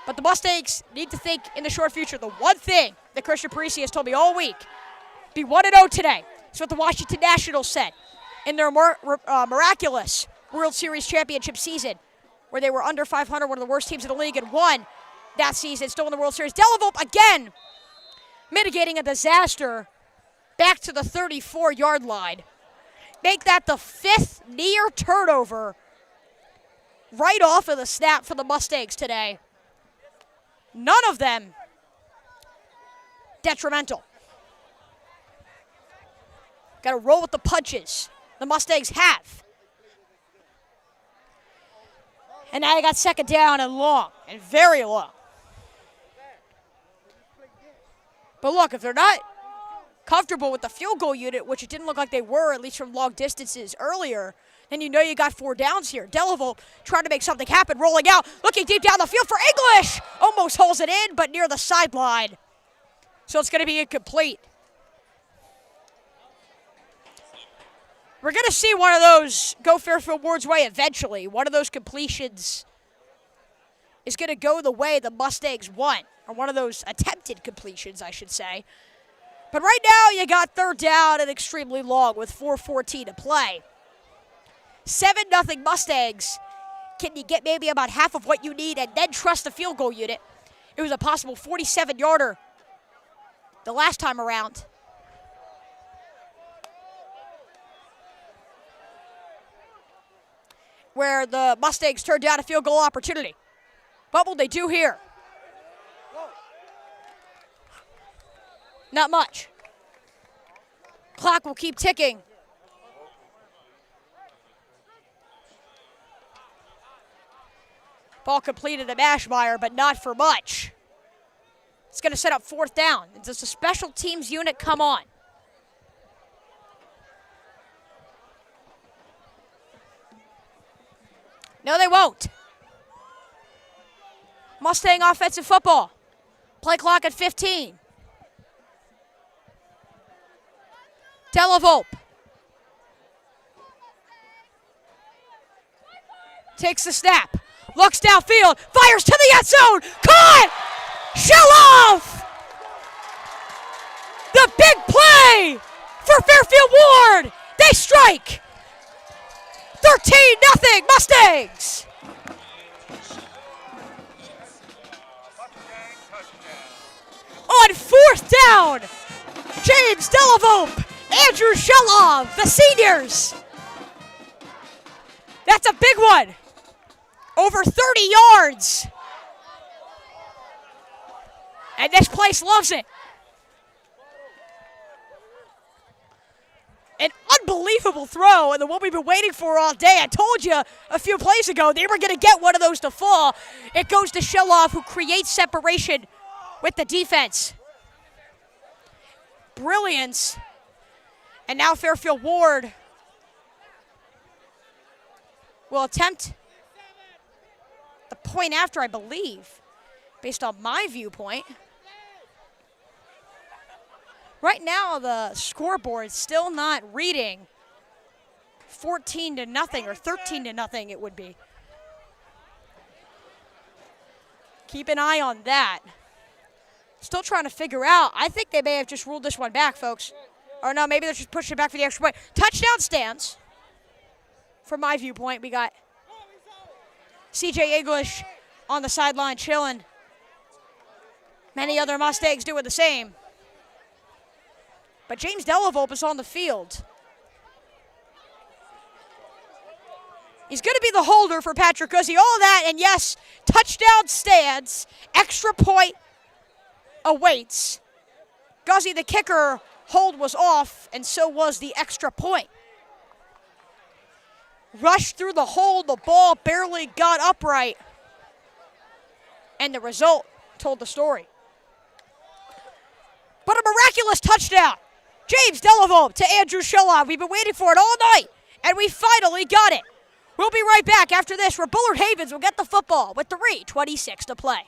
But the Mustangs need to think in the short future. The one thing that Christian Parisi has told me all week, be 1-0 today. That's what the Washington Nationals said in their miraculous World Series championship season, where they were under 500, one of the worst teams in the league, and won that season, still in the World Series. Dellavolpe again mitigating a disaster back to the 34-yard line. Make that the fifth near turnover right off of the snap for the Mustangs today. None of them detrimental. Got to roll with the punches. The Mustangs have. And now they got second down and long, and very long. But look, if they're not comfortable with the field goal unit, which it didn't look like they were, at least from long distances earlier, then you know you got 4 downs here. Dellavolpe trying to make something happen, rolling out, looking deep down the field for English. Almost holds it in, but near the sideline. So it's going to be incomplete. We're going to see one of those go Fairfield Warde's way eventually. One of those completions is going to go the way the Mustangs want, or one of those attempted completions, I should say. But right now, you got third down and extremely long with 4:14 to play. 7-0 Mustangs. Can you get maybe about half of what you need and then trust the field goal unit? It was a possible 47-yarder the last time around. Where the Mustangs turned down a field goal opportunity. What will they do here? Not much. Clock will keep ticking. Ball completed to Mashmeyer, but not for much. It's going to set up fourth down. Does the special teams unit come on? No, they won't. Mustang offensive football. Play clock at 15. Dellavolpe takes the snap, looks downfield, fires to the end zone, caught! Shah! The big play for Fairfield Warde. They strike. 13-0 Mustangs. On fourth down, James Dellavolpe, Andrew Shah, the seniors. That's a big one. Over 30 yards. And this place loves it. An unbelievable throw, and the one we've been waiting for all day. I told you a few plays ago they were going to get one of those to fall. It goes to Shah, who creates separation with the defense. Brilliance. And now Fairfield Warde will attempt the point after, I believe, based on my viewpoint. Right now, the scoreboard is still not reading 14-0 or 13-0 it would be. Keep an eye on that. Still trying to figure out. I think they may have just ruled this one back, folks. Or no, maybe they're just pushing it back for the extra point. Touchdown stands. From my viewpoint, we got C.J. English on the sideline chilling. Many other Mustangs doing the same. But James Dellavolpe is on the field. He's going to be the holder for Patrick Guzzi. All of that, and yes, touchdown stands. Extra point awaits. Guzzi, the kicker, hold was off, and so was the extra point. Rushed through the hold, the ball barely got upright, and the result told the story. But a miraculous touchdown. James Dellavolpe to Andrew Shah. We've been waiting for it all night, and we finally got it. We'll be right back after this, where Bullard-Havens will get the football with 3:26 to play.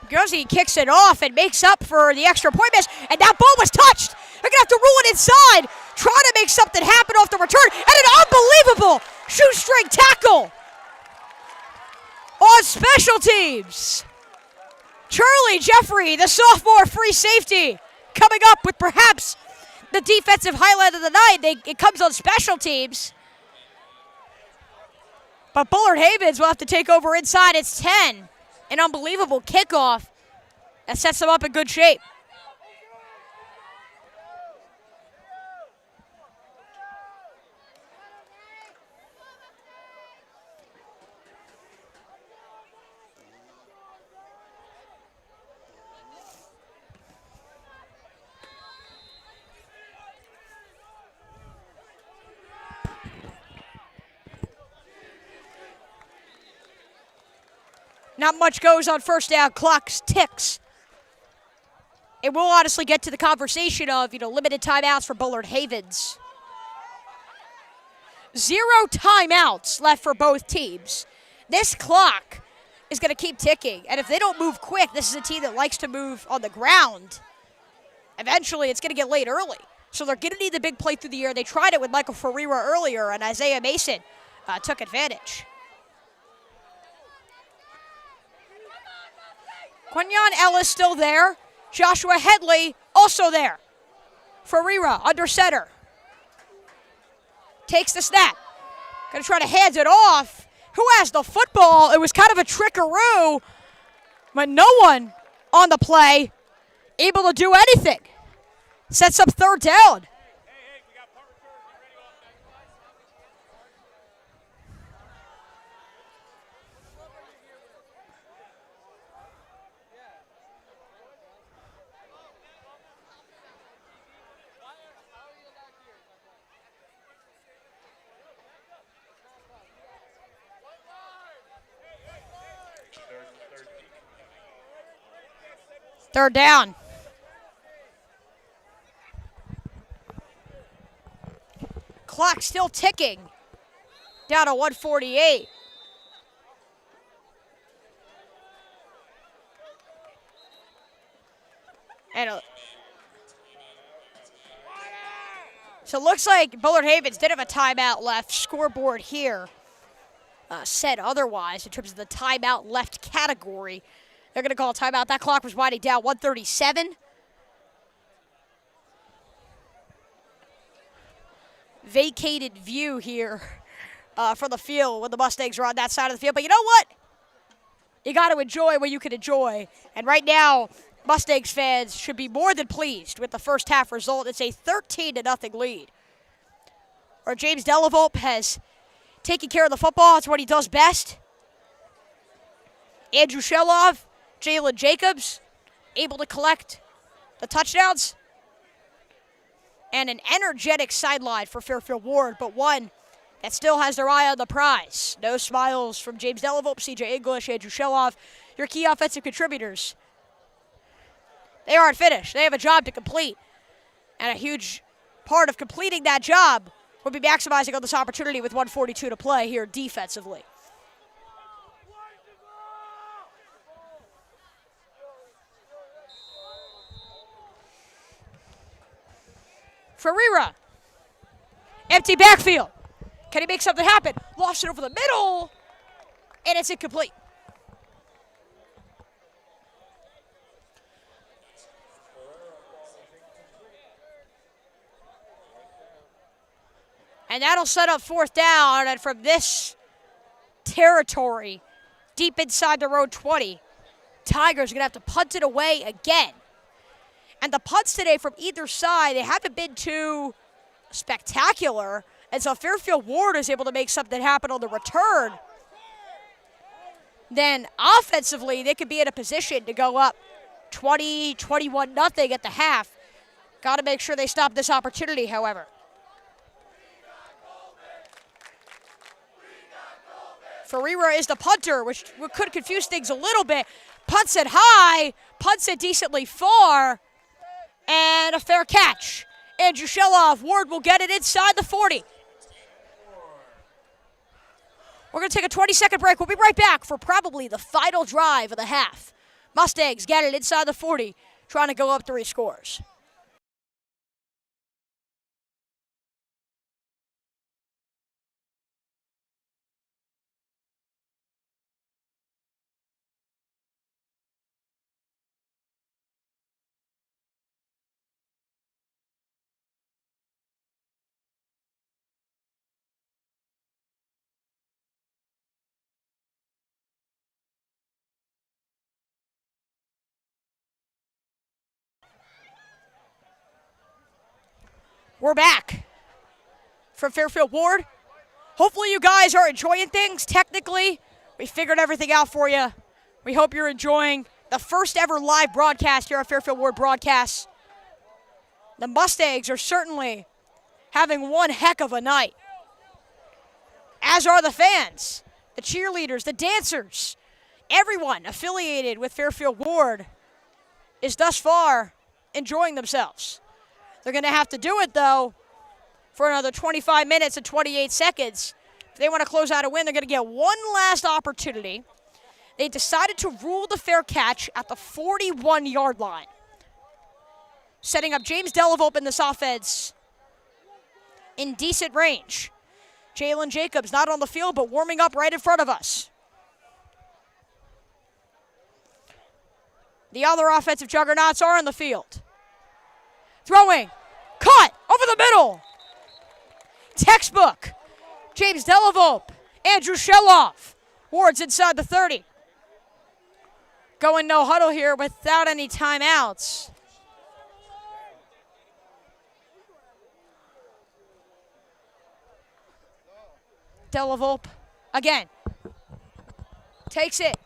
Guzzi kicks it off and makes up for the extra point miss, and that ball was touched. They're going to have to rule it inside, trying to make something happen off the return, and an unbelievable shoestring tackle on special teams. Charlie Jeffrey, the sophomore free safety, coming up with perhaps the defensive highlight of the night. It comes on special teams. But Bullard-Havens will have to take over inside. It's 10. An unbelievable kickoff that sets them up in good shape. Not much goes on first down. Clock ticks. It will honestly get to the conversation of, limited timeouts for Bullard-Havens. 0 timeouts left for both teams. This clock is going to keep ticking. And if they don't move quick, this is a team that likes to move on the ground. Eventually, it's going to get late early. So they're going to need the big play through the air. They tried it with Michael Ferreira earlier, and Isaiah Mason took advantage. Quinyon Ellis still there. Joshua Headley also there. Ferreira under center. Takes the snap. Going to try to hand it off. Who has the football? It was kind of a trickaroo, but no one on the play able to do anything. Sets up third down. Third down. Clock still ticking. Down to 148. So it looks like Bullard-Havens did have a timeout left. Scoreboard here said otherwise in terms of the timeout left category. They're going to call a timeout. That clock was winding down. 137. Vacated view here from the field when the Mustangs are on that side of the field. But you know what? You got to enjoy what you can enjoy. And right now, Mustangs fans should be more than pleased with the first half result. It's a 13-0 lead. Or James Dellavolpe has taken care of the football. It's what he does best. Andrew Shelov, Jalen Jacobs, able to collect the touchdowns. and an energetic sideline for Fairfield Warde, but one that still has their eye on the prize. No smiles from James Dellavolpe, CJ English, Andrew Sheloff, your key offensive contributors. They aren't finished. They have a job to complete, and a huge part of completing that job will be maximizing on this opportunity with 1:42 to play here defensively. Ferreira, empty backfield. Can he make something happen? Lost it over the middle, and it's incomplete. And that'll set up 4th down, and from this territory, deep inside their own 20, Tigers are going to have to punt it away again. And the punts today from either side, they haven't been too spectacular. And so Fairfield Warde is able to make something happen on the return. Then offensively, they could be in a position to go up 20, 21-0 at the half. Got to make sure they stop this opportunity, however. Ferreira is the punter, which could confuse things a little bit. Punts it high, punts it decently far. And a fair catch. Andrew Sheloff, Warde will get it inside the 40. We're going to take a 20-second break. We'll be right back for probably the final drive of the half. Mustangs get it inside the 40, trying to go up 3 scores. We're back from Fairfield Warde. Hopefully you guys are enjoying things. Technically, we figured everything out for you. We hope you're enjoying the first ever live broadcast here at Fairfield Warde Broadcasts. The Mustangs are certainly having one heck of a night, as are the fans, the cheerleaders, the dancers. Everyone affiliated with Fairfield Warde is thus far enjoying themselves. They're going to have to do it, though, for another 25 minutes and 28 seconds. If they want to close out a win, they're going to get one last opportunity. They decided to rule the fair catch at the 41-yard line, setting up James Dellavolpe in this offense in decent range. Jalen Jacobs not on the field, but warming up right in front of us. The other offensive juggernauts are on the field. Throwing, caught, over the middle. Textbook, James Dellavolpe, Andrew Sheloff. Warde's inside the 30. Going no huddle here without any timeouts. Dellavolpe, again, takes it,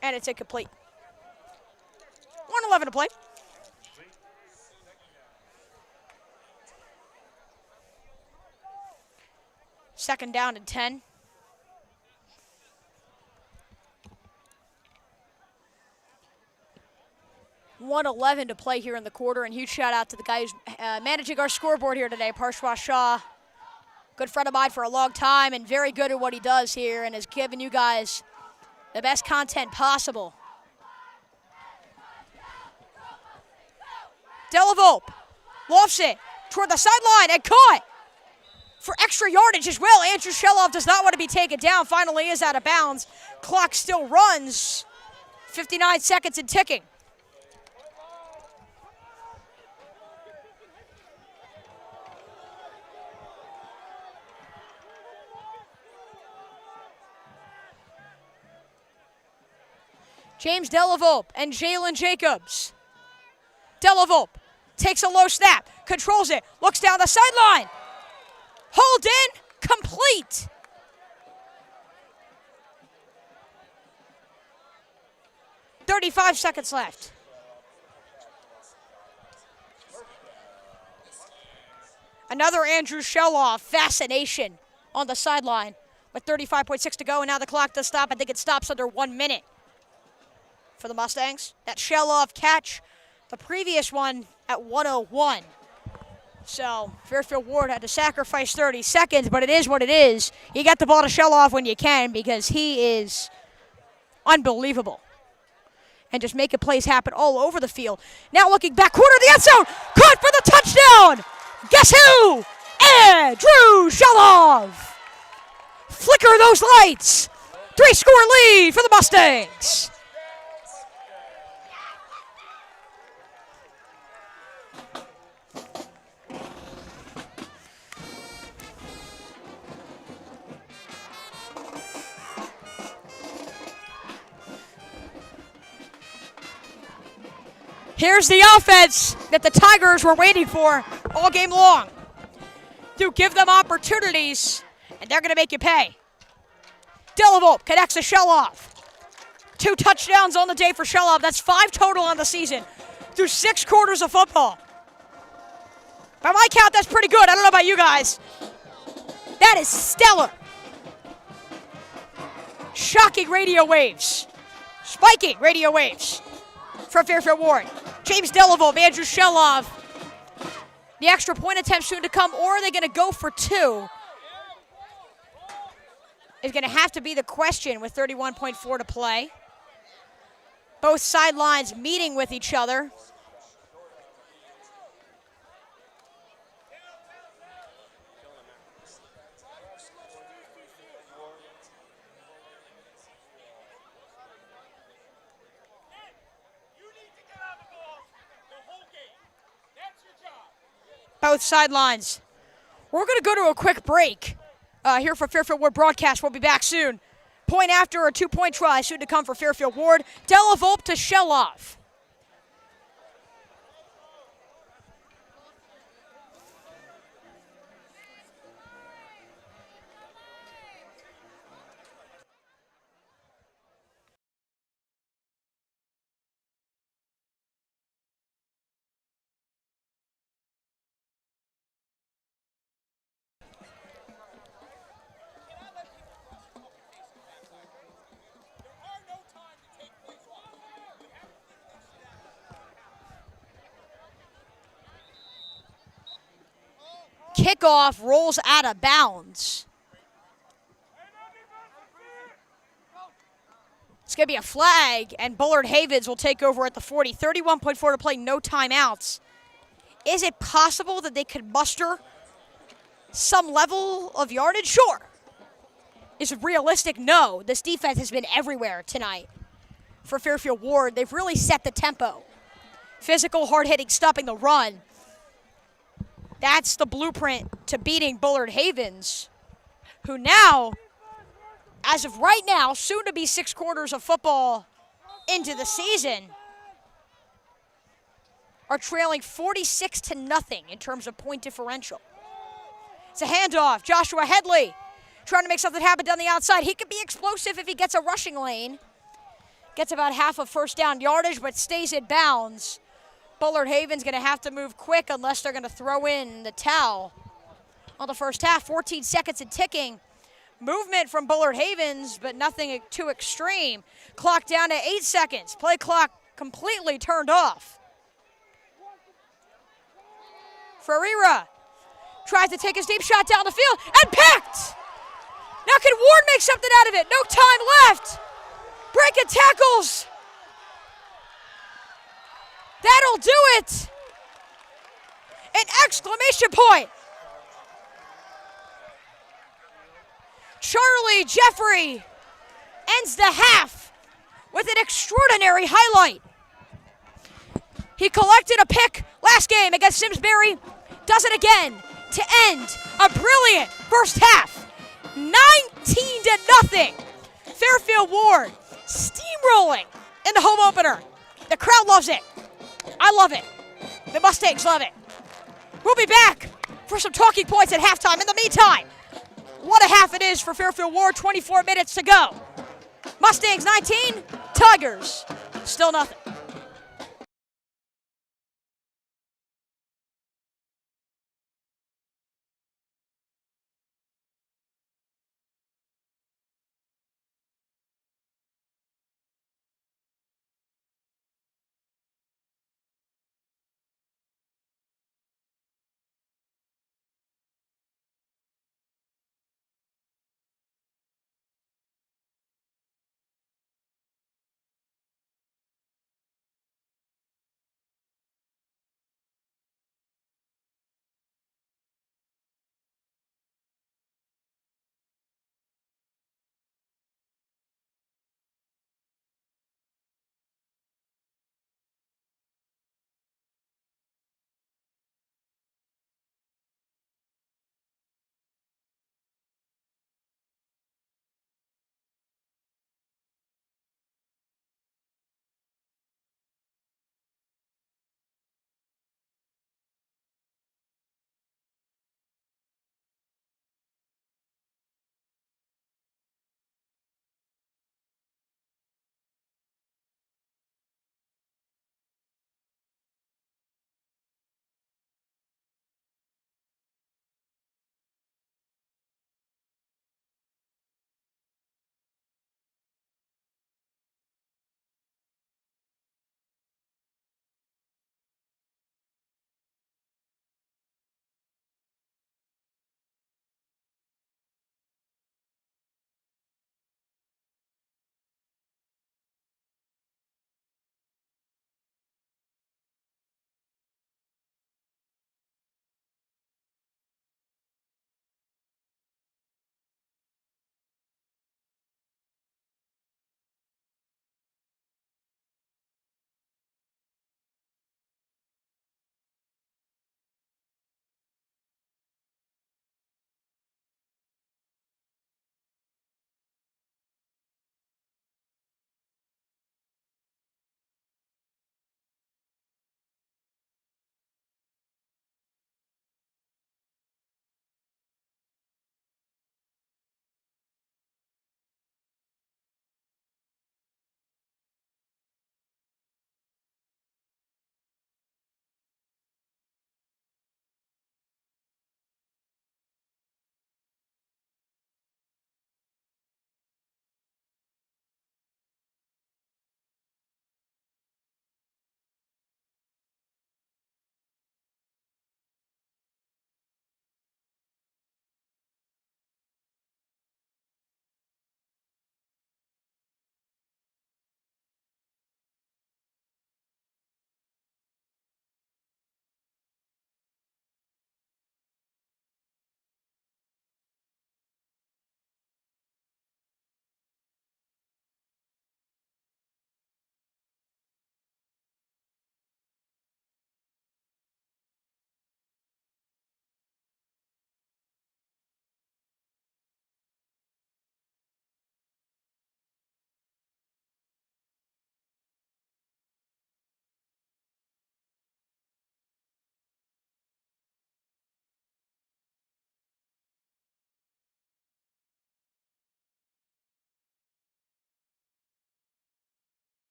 and it's incomplete. 1:11 to play. Second down and 10. $1:11 to play here in the quarter, and huge shout out to the guy who's managing our scoreboard here today, Parshwa Shah. Good friend of mine for a long time and very good at what he does here and has given you guys the best content possible. Dellavolpe lofts it toward the sideline and caught for extra yardage as well. Andrew Sheloff does not want to be taken down. Finally is out of bounds. Clock still runs. 59 seconds and ticking. James Dellavolpe and Jalen Jacobs. Dellavolpe takes a low snap, controls it, looks down the sideline. Hold in, complete. .35 seconds left. Another Andrew Sheloff fascination on the sideline with 35.6 to go, and now the clock does stop. I think it stops under 1 minute for the Mustangs. That Sheloff catch, the previous one at 1:01. So Fairfield Warde had to sacrifice 30 seconds, but it is what it is. You get the ball to Sheloff when you can because he is unbelievable. And just making plays happen all over the field. Now looking back, corner of the end zone, caught for the touchdown. Guess who? Andrew Sheloff. Flicker those lights. 3-score lead for the Mustangs. Here's the offense that the Tigers were waiting for all game long. You give them opportunities, and they're going to make you pay. Dellavolpe connects to Sheloff. 2 touchdowns on the day for Sheloff. That's 5 total on the season through 6 quarters of football. By my count, that's pretty good. I don't know about you guys. That is stellar. Shocking radio waves. Spiking radio waves from Fairfield Warde. James Dellavolpe, Andrew Sheloff. The extra point attempt soon to come, or are they going to go for 2? Is going to have to be the question with 31.4 to play. Both sidelines meeting with each other. Both sidelines. We're going to go to a quick break here for Fairfield Warde broadcast. We'll be back soon. Point after a 2-point try soon to come for Fairfield Warde. Dellavolpe to Sheloff. Kickoff rolls out of bounds. It's going to be a flag, and Bullard-Havens will take over at the 40. 31.4 to play, no timeouts. Is it possible that they could muster some level of yardage? Sure. Is it realistic? No. This defense has been everywhere tonight for Fairfield Warde. They've really set the tempo. Physical, hard-hitting, stopping the run. That's the blueprint to beating Bullard-Havens, who now, as of right now, soon to be 6 quarters of football into the season, are trailing 46-0 in terms of point differential. It's a handoff. Joshua Headley trying to make something happen down the outside. He could be explosive if he gets a rushing lane. Gets about half of first down yardage, but stays in bounds. Bullard-Havens going to have to move quick unless they're going to throw in the towel on the first half. 14 seconds and ticking. Movement from Bullard-Havens, but nothing too extreme. Clock down to 8 seconds. Play clock completely turned off. Ferreira tries to take his deep shot down the field and picked! Now can Warde make something out of it? No time left. Breaking tackles. That'll do it. An exclamation point. Charlie Jeffrey ends the half with an extraordinary highlight. He collected a pick last game against Simsbury. Does it again to end a brilliant first half. 19-0. Fairfield Warde steamrolling in the home opener. The crowd loves it. I love it. The Mustangs love it. We'll be back for some talking points at halftime. In the meantime, what a half it is for Fairfield Warde. 24 minutes to go. Mustangs 19, Tigers still nothing.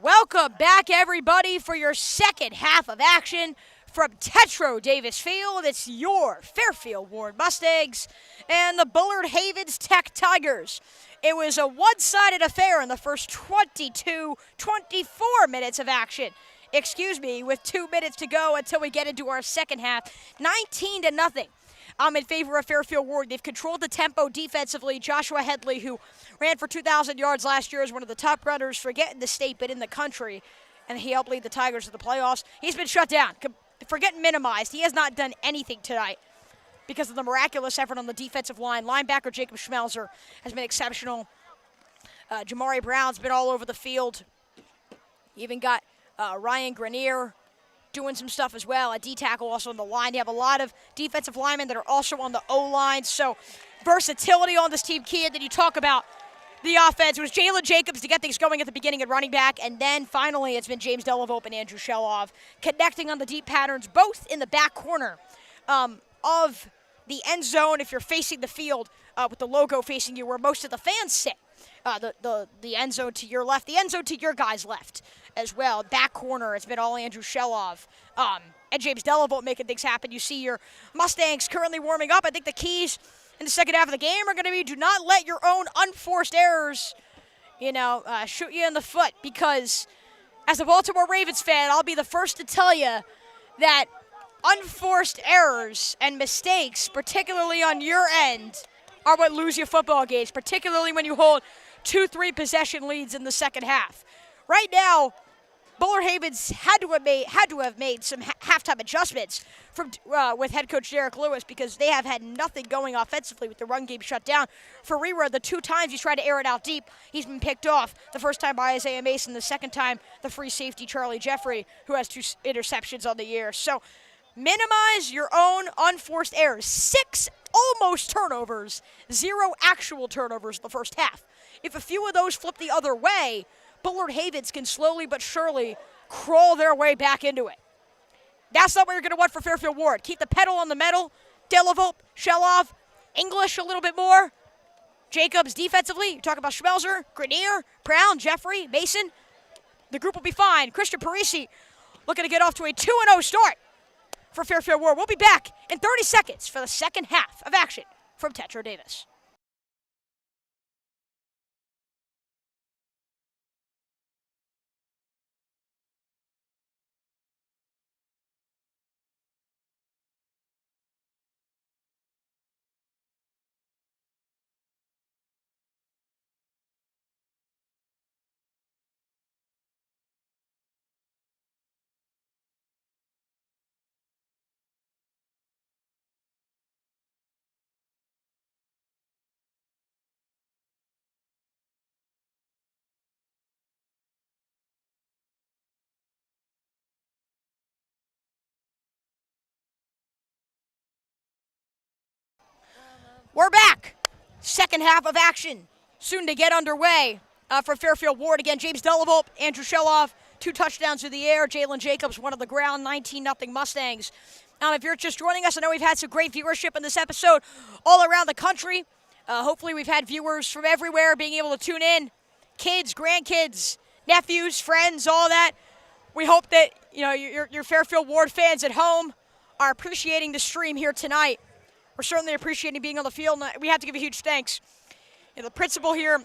Welcome back, everybody, for your second half of action from Tetreau Davis Field. It's your Fairfield Warde Mustangs and the Bullard-Havens Tech Tigers. It was a one-sided affair in the first 24 minutes of action. With 2 minutes to go until we get into our second half. 19-0. I'm in favor of Fairfield Warde. They've controlled the tempo defensively. Joshua Headley, who ran for 2,000 yards last year, is one of the top runners for getting the state, but in the country, and he helped lead the Tigers to the playoffs. He's been shut down, for getting minimized. He has not done anything tonight because of the miraculous effort on the defensive line. Linebacker Jacob Schmelzer has been exceptional. Jamari Brown's been all over the field. You even got Ryan Grenier doing some stuff as well. A D-tackle also on the line. You have a lot of defensive linemen that are also on the O-line. So versatility on this team key. And then you talk about the offense. It was Jalen Jacobs to get things going at the beginning at running back. And then finally it's been James Dellavolpe and Andrew Shah connecting on the deep patterns, both in the back corner of the end zone if you're facing the field with the logo facing you where most of the fans sit. The end zone to your left, the end zone to your guy's left as well. Back corner, it's been all Andrew Shelov and James Dellavolpe making things happen. You see your Mustangs currently warming up. I think the keys in the second half of the game are going to be do not let your own unforced errors, shoot you in the foot, because as a Baltimore Ravens fan, I'll be the first to tell you that unforced errors and mistakes, particularly on your end, are what lose you football games, particularly when you hold 2-3 possession leads in the second half. Right now, Bullard-Havens had to have made some halftime adjustments with head coach Derek Lewis, because they have had nothing going offensively with the run game shut down. For Rera, the 2 times he's tried to air it out deep, he's been picked off. The first time by Isaiah Mason, the second time the free safety Charlie Jeffrey, who has 2 interceptions on the year. So minimize your own unforced errors. 6 almost turnovers, 0 actual turnovers in the first half. If a few of those flip the other way, Bullard-Havens can slowly but surely crawl their way back into it. That's not what you're going to want for Fairfield Warde. Keep the pedal on the metal. Dellavolpe, Shelov, English a little bit more. Jacobs defensively. You talk about Schmelzer, Grenier, Brown, Jeffrey, Mason. The group will be fine. Christian Parisi looking to get off to a 2-0 start for Fairfield Warde. We'll be back in 30 seconds for the second half of action from Tetreau Davis. We're back. Second half of action soon to get underway for Fairfield Warde. Again, James Dellavolpe, Andrew Shelov, 2 touchdowns through the air. Jalen Jacobs, 1 on the ground, 19-0 Mustangs. If you're just joining us, I know we've had some great viewership in this episode all around the country. Hopefully we've had viewers from everywhere being able to tune in. Kids, grandkids, nephews, friends, all that. We hope that your Fairfield Warde fans at home are appreciating the stream here tonight. We're certainly appreciating being on the field. We have to give a huge thanks. The principal here,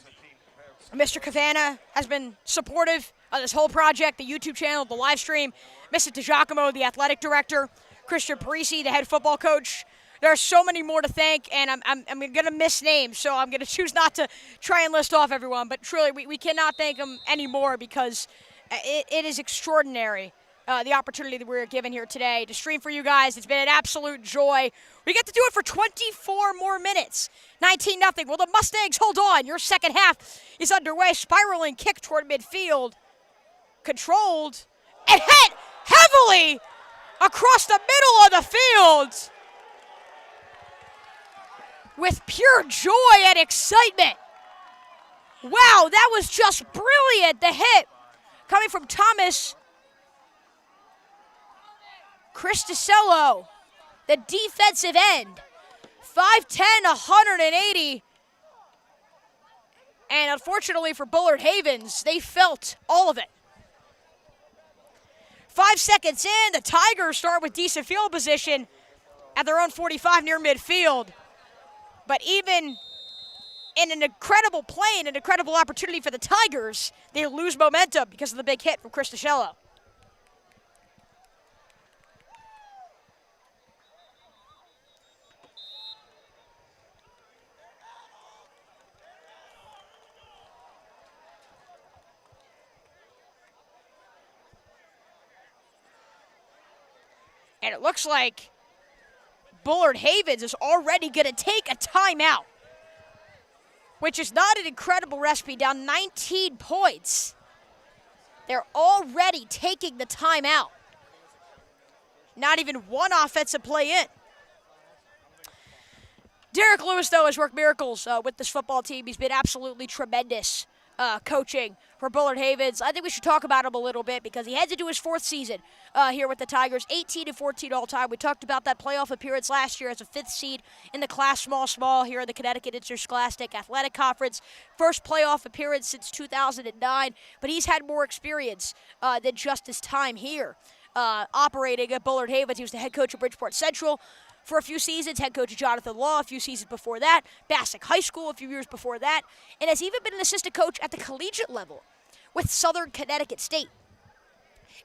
Mr. Cavana, has been supportive of this whole project, the YouTube channel, the live stream. Mr. DiGiacomo, the athletic director. Christian Parisi, the head football coach. There are so many more to thank, and I'm going to miss names, so I'm going to choose not to try and list off everyone. But truly, we cannot thank them anymore, because it is extraordinary. The opportunity that we're given here today to stream for you guys. It's been an absolute joy. We get to do it for 24 more minutes. 19-0. Will the Mustangs hold on? Your second half is underway. Spiraling kick toward midfield. Controlled and hit heavily across the middle of the field with pure joy and excitement. Wow, that was just brilliant. The hit coming from Thomas Cristicello, the defensive end, 5'10", 180. And unfortunately for Bullard-Havens, they felt all of it. 5 seconds in, the Tigers start with decent field position at their own 45 near midfield. But even in an incredible play and an incredible opportunity for the Tigers, they lose momentum because of the big hit from Chris DeCello. And it looks like Bullard-Havens is already going to take a timeout, which is not an incredible recipe, down 19 points. They're already taking the timeout. Not even one offensive play in. Derek Lewis, though, has worked miracles with this football team. He's been absolutely tremendous coaching for Bullard-Havens. I think we should talk about him a little bit because he heads into his 4th season here with the Tigers, 18-14 all-time. We talked about that playoff appearance last year as a 5th seed in the Class Small here in the Connecticut Interscholastic Athletic Conference. First playoff appearance since 2009, but he's had more experience than just his time here operating at Bullard-Havens. He was the head coach of Bridgeport Central for a few seasons, head coach of Jonathan Law a few seasons before that, Bassick High School a few years before that, and has even been an assistant coach at the collegiate level with Southern Connecticut State.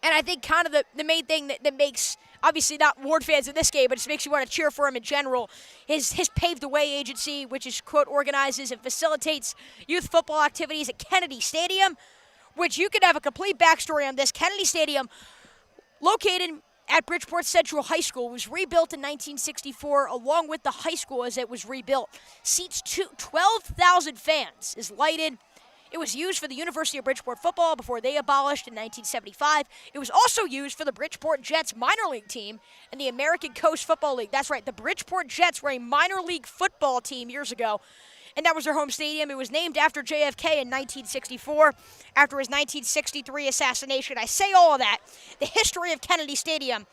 And I think kind of the main thing that makes, obviously not Ward fans in this game, but just makes you want to cheer for him in general, is his Paved the Way agency, which is, quote, organizes and facilitates youth football activities at Kennedy Stadium, which you can have a complete backstory on this. Kennedy Stadium, located at Bridgeport Central High School, was rebuilt in 1964 along with the high school as it was rebuilt. Seats 12,000 fans, is lighted. It was used for the University of Bridgeport football before they abolished in 1975. It was also used for the Bridgeport Jets minor league team and the American Coast Football League. That's right, the Bridgeport Jets were a minor league football team years ago, and that was their home stadium. It was named after JFK in 1964, after his 1963 assassination. I say all of that. The history of Kennedy Stadium,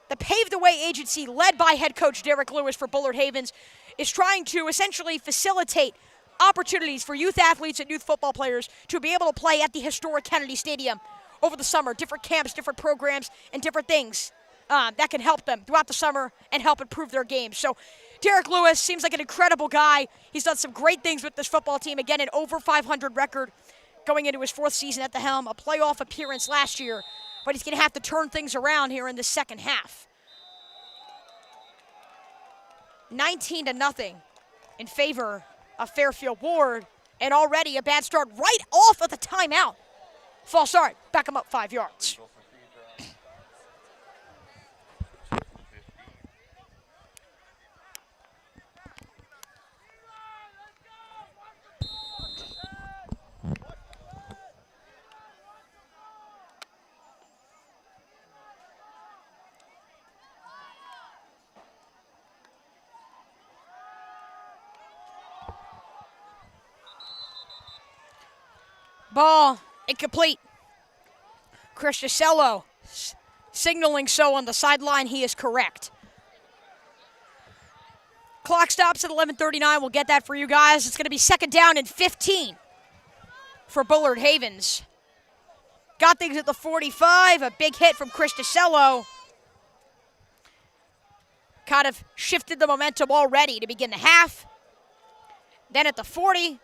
the Paved the Way agency led by head coach Derek Lewis for Bullard-Havens, is trying to essentially facilitate opportunities for youth athletes and youth football players to be able to play at the historic Kennedy Stadium over the summer. Different camps, different programs, and different things that can help them throughout the summer and help improve their games. So Derek Lewis seems like an incredible guy. He's done some great things with this football team. Again, an over 500 record going into his 4th season at the helm, a playoff appearance last year, but he's going to have to turn things around here in the second half. 19-0 in favor of Fairfield Warde, and already a bad start right off of the timeout. False start, back him up 5 yards. Ball incomplete. Chris DeCello signaling so on the sideline. He is correct. Clock stops at 11:39. We'll get that for you guys. It's going to be 2nd down and 15 for Bullard-Havens. Got things at the 45. A big hit from Chris DeCello kind of shifted the momentum already to begin the half. Then at the 40.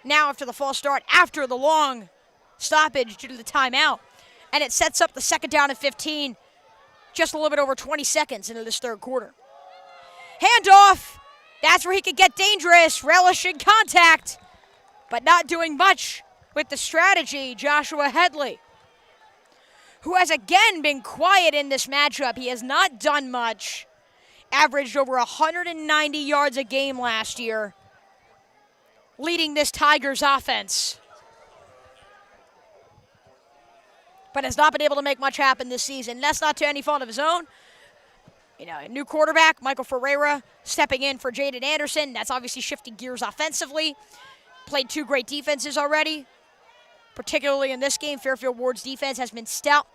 Now after the false start, after the long stoppage due to the timeout. And it sets up the 2nd down and 15, just a little bit over 20 seconds into this 3rd quarter. Handoff, that's where he could get dangerous, relishing contact, but not doing much with the strategy. Joshua Headley, who has again been quiet in this matchup. He has not done much, averaged over 190 yards a game last year, leading this Tigers offense, but has not been able to make much happen this season. That's not to any fault of his own. You know, a new quarterback, Michael Ferreira, stepping in for Jaden Anderson. That's obviously shifting gears offensively. Played 2 great defenses already, particularly in this game. Fairfield Warde's defense has been stout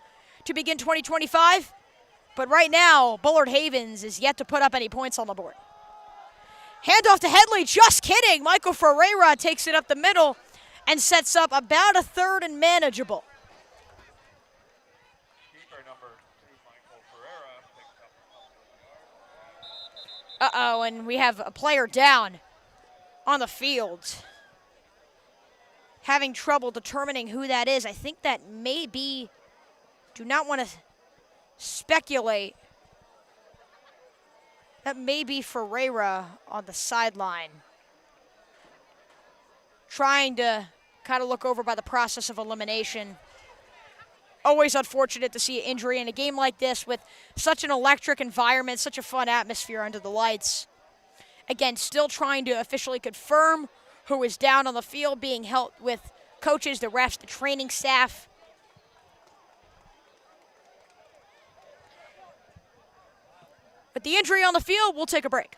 to begin 2025, but right now, Bullard-Havens is yet to put up any points on the board. Handoff to Headley, just kidding. Michael Ferreira takes it up the middle and sets up about a 3rd and manageable. Player number 2, Michael Ferreira, picks up a couple of yards. Uh-oh, and we have a player down on the field. Having trouble determining who that is. I think that may be, do not want to speculate. That may be Ferreira on the sideline. Trying to kind of look over by the process of elimination. Always unfortunate to see an injury in a game like this with such an electric environment, such a fun atmosphere under the lights. Again, still trying to officially confirm who is down on the field, being helped with coaches, the refs, the training staff. With the injury on the field, we'll take a break.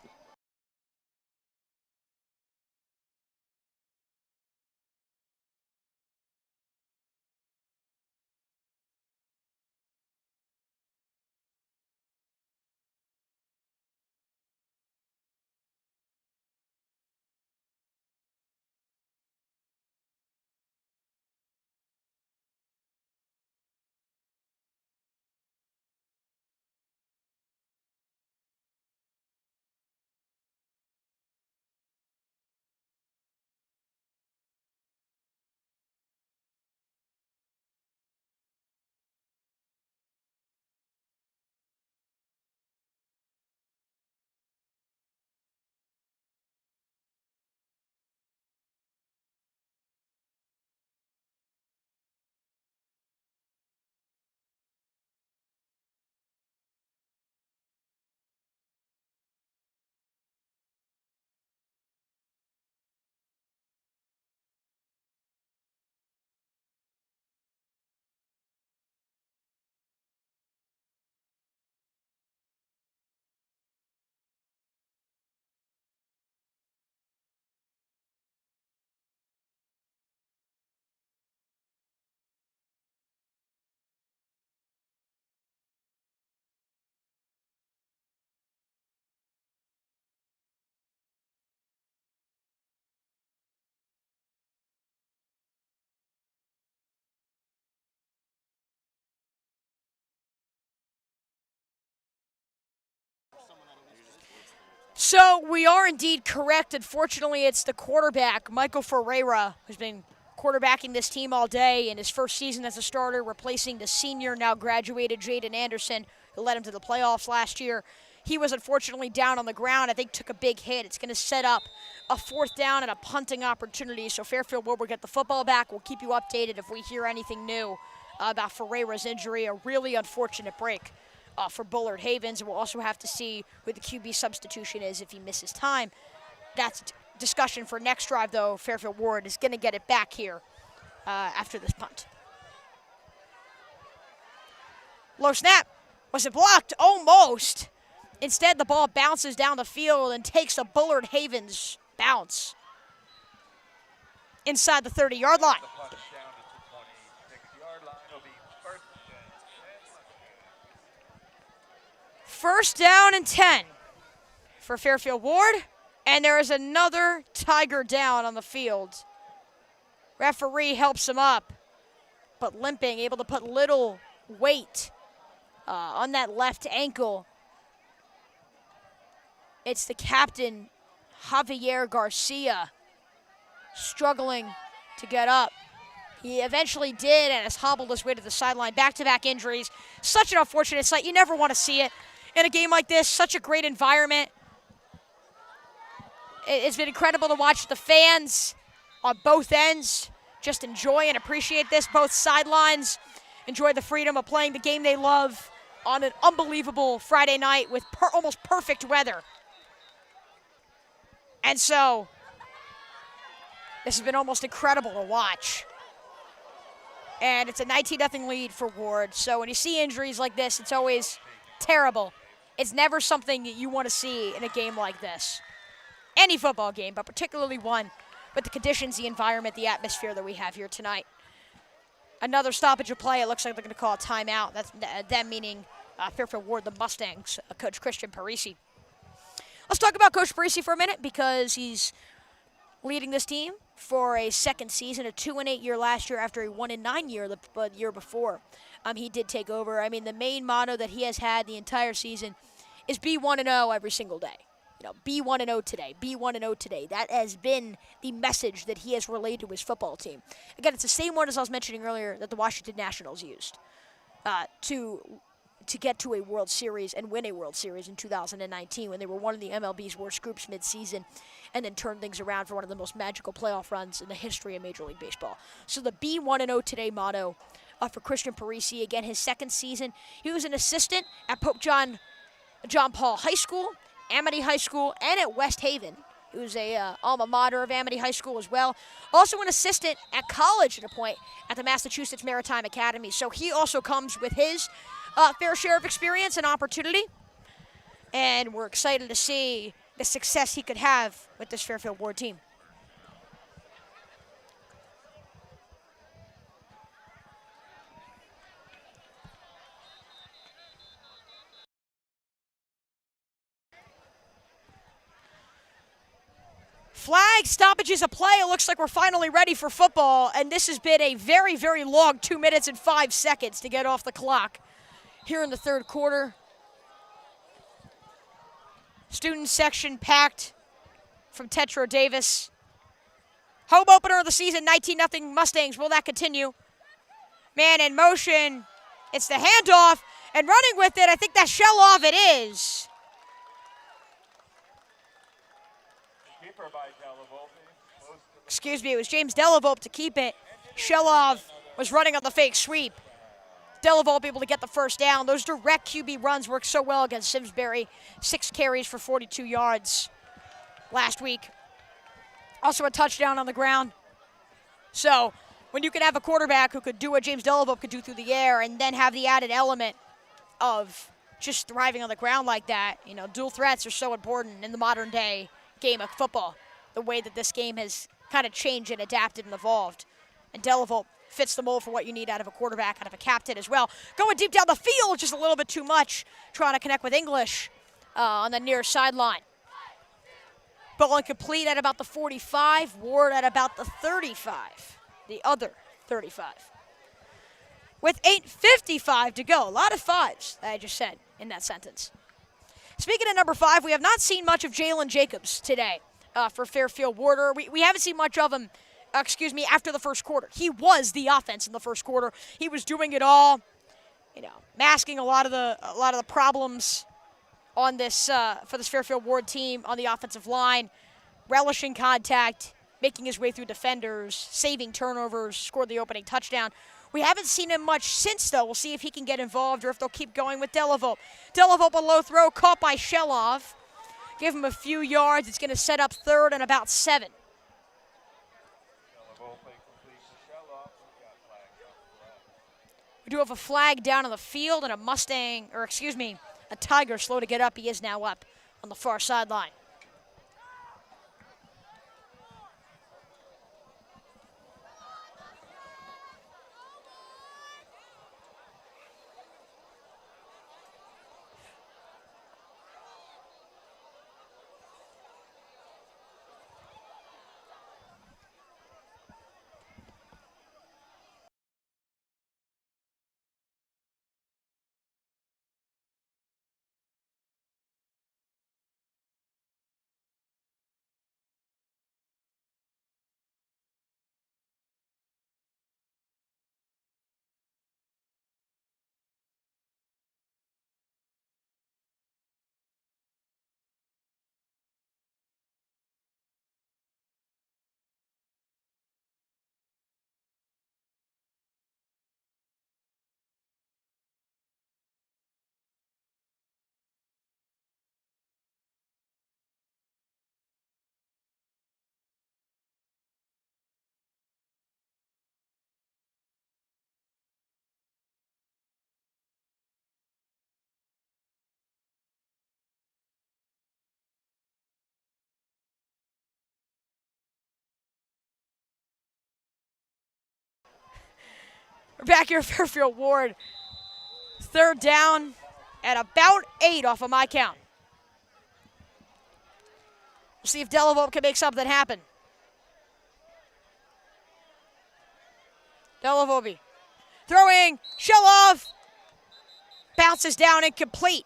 So we are indeed correct. Unfortunately, it's the quarterback, Michael Ferreira, who's been quarterbacking this team all day in his first season as a starter, replacing the senior, now graduated Jaden Anderson, who led him to the playoffs last year. He was unfortunately down on the ground. I think took a big hit. It's going to set up a fourth down and a punting opportunity. So Fairfield Warde will get the football back. We'll keep you updated if we hear anything new about Ferreira's injury. A really unfortunate break for Bullard-Havens. And we'll also have to see who the QB substitution is if he misses time. That's discussion for next drive, though. Fairfield Warde is going to get it back here after this punt. Low snap. Was it blocked? Almost. Instead, the ball bounces down the field and takes a Bullard-Havens bounce inside the 30-yard line. The punt down to the 26-yard line. It'll be First down and 10 for Fairfield Warde. And there is another Tiger down on the field. Referee helps him up, but limping, able to put little weight on that left ankle. It's the captain, Javier Garcia, struggling to get up. He eventually did and has hobbled his way to the sideline. Back-to-back injuries. Such an unfortunate sight. You never want to see it in a game like this. Such a great environment. It's been incredible to watch the fans on both ends just enjoy and appreciate this. Both sidelines enjoy the freedom of playing the game they love on an unbelievable Friday night with almost perfect weather. And so, this has been almost incredible to watch. And it's a 19-0 lead for Warde. So when you see injuries like this, it's always terrible. It's never something that you want to see in a game like this. Any football game, but particularly one with the conditions, the environment, the atmosphere that we have here tonight. Another stoppage of play. It looks like they're going to call a timeout. That's them meaning Fairfield Warde, the Mustangs, Coach Christian Parisi. Let's talk about Coach Parisi for a minute because he's leading this team for a second season, a 2-8 year last year after a 1-9 year the year before. he did take over. I mean, the main motto that he has had the entire season is be 1-0 every single day. Be 1-0 today. Be 1-0 today. That has been the message that he has relayed to his football team. Again, it's the same one as I was mentioning earlier that the Washington Nationals used to get to a World Series and win a World Series in 2019 when they were one of the MLB's worst groups mid-season and then turned things around for one of the most magical playoff runs in the history of Major League Baseball. So the be 1-0 today motto for Christian Parisi, again, his second season. He was an assistant at Pope John Paul High School, Amity High School, and at West Haven. He was a alma mater of Amity High School as well. Also an assistant at college at a point at the Massachusetts Maritime Academy. So he also comes with his fair share of experience and opportunity. And we're excited to see the success he could have with this Fairfield Warde team. Flag stoppages of play. It looks like we're finally ready for football, and this has been a very, very long 2 minutes and 5 seconds to get off the clock here in the third quarter. Student section packed from Tetreau Davis. Home opener of the season, 19-0 Mustangs. Will that continue? Man in motion. It's the handoff, and running with it, I think that shell off it is. Keeper by Dellavolpe. Excuse me, it was James Dellavolpe to keep it. Shelov was running on the fake sweep. Dellavolpe able to get the first down. Those direct QB runs work so well against Simsbury. 6 carries for 42 yards last week. Also a touchdown on the ground. So when you can have a quarterback who could do what James Dellavolpe could do through the air and then have the added element of just thriving on the ground like that, dual threats are so important in the modern day game of football, the way that this game has kind of changed and adapted and evolved. And Dellavolpe fits the mold for what you need out of a quarterback, out of a captain as well. Going deep down the field, just a little bit too much, trying to connect with English on the near sideline. Ball incomplete at about the 45, Warde at about the 35, the other 35. With 8:55 to go. A lot of fives that I just said in that sentence. Speaking of number 5, we have not seen much of Jalen Jacobs today for Fairfield Warde. We haven't seen much of him, after the first quarter. He was the offense in the first quarter. He was doing it all, masking a lot of the problems on this for this Fairfield Warde team on the offensive line, relishing contact, making his way through defenders, saving turnovers, scored the opening touchdown. We haven't seen him much since, though. We'll see if he can get involved or if they'll keep going with Dellavolpe. Dellavolpe, a low throw, caught by Shelov. Give him a few yards. It's going to set up third and about 7. We do have a flag down on the field and a Tiger slow to get up. He is now up on the far sideline. We're back here at Fairfield Warde. Third down at about 8 off of my count. We'll see if Dellavolpe can make something happen. Dellavolpe Throwing, Shelov, bounces down incomplete.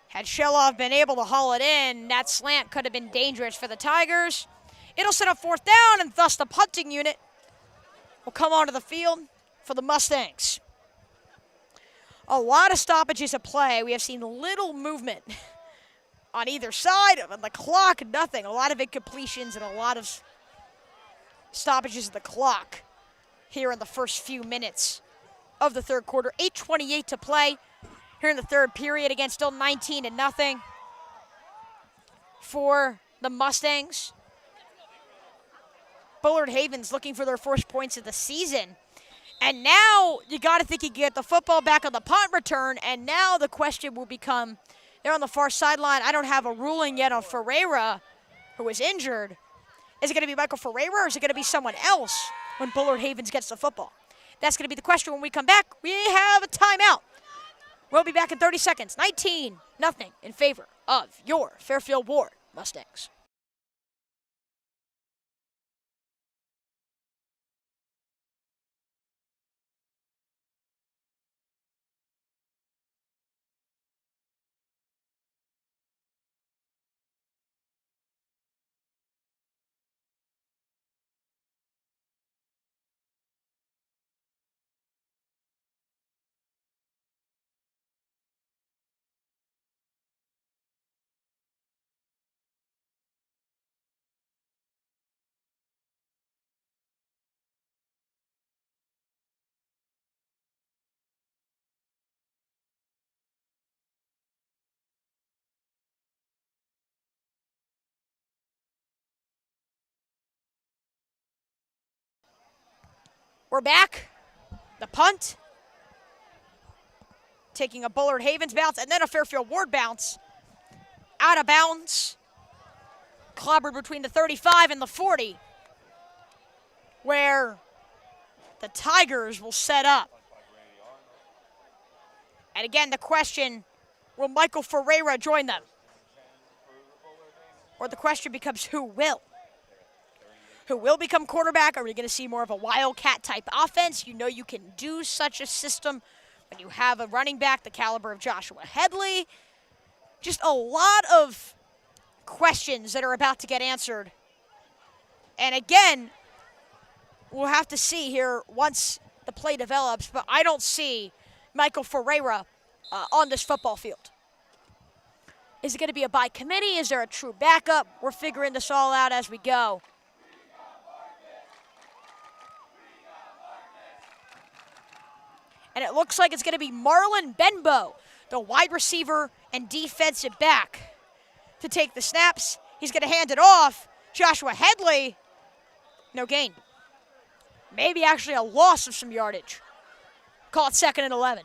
Had Shelov been able to haul it in, that slant could have been dangerous for the Tigers. It'll set up 4th down, and thus the punting unit will come onto the field for the Mustangs. A lot of stoppages at play. We have seen little movement on either side. On the clock, nothing. A lot of incompletions and a lot of stoppages of the clock here in the first few minutes of the third quarter. 8:28 to play here in the third period. Again, still 19-0 for the Mustangs. Bullard-Havens looking for their first points of the season. And now you got to think you get the football back on the punt return, and now the question will become, they're on the far sideline. I don't have a ruling yet on Ferreira, who is injured. Is it going to be Michael Ferreira, or is it going to be someone else when Bullard-Havens gets the football? That's going to be the question when we come back. We have a timeout. We'll be back in 30 seconds. 19-0 in favor of your Fairfield Warde Mustangs. We're back. The punt. Taking a Bullard-Havens bounce and then a Fairfield Warde bounce. Out of bounds. Clobbered between the 35 and the 40. Where the Tigers will set up. And again, the question, will Michael Ferreira join them? Or the question becomes, who will? Who will become quarterback? Are we going to see more of a Wildcat-type offense? You know you can do such a system when you have a running back the caliber of Joshua Headley. Just a lot of questions that are about to get answered. And again, we'll have to see here once the play develops, but I don't see Michael Ferreira on this football field. Is it going to be a by committee? Is there a true backup? We're figuring this all out as we go. And it looks like it's going to be Marlon Benbow, the wide receiver and defensive back, to take the snaps. He's going to hand it off. Joshua Headley, no gain. Maybe actually a loss of some yardage. Call it 2nd and 11.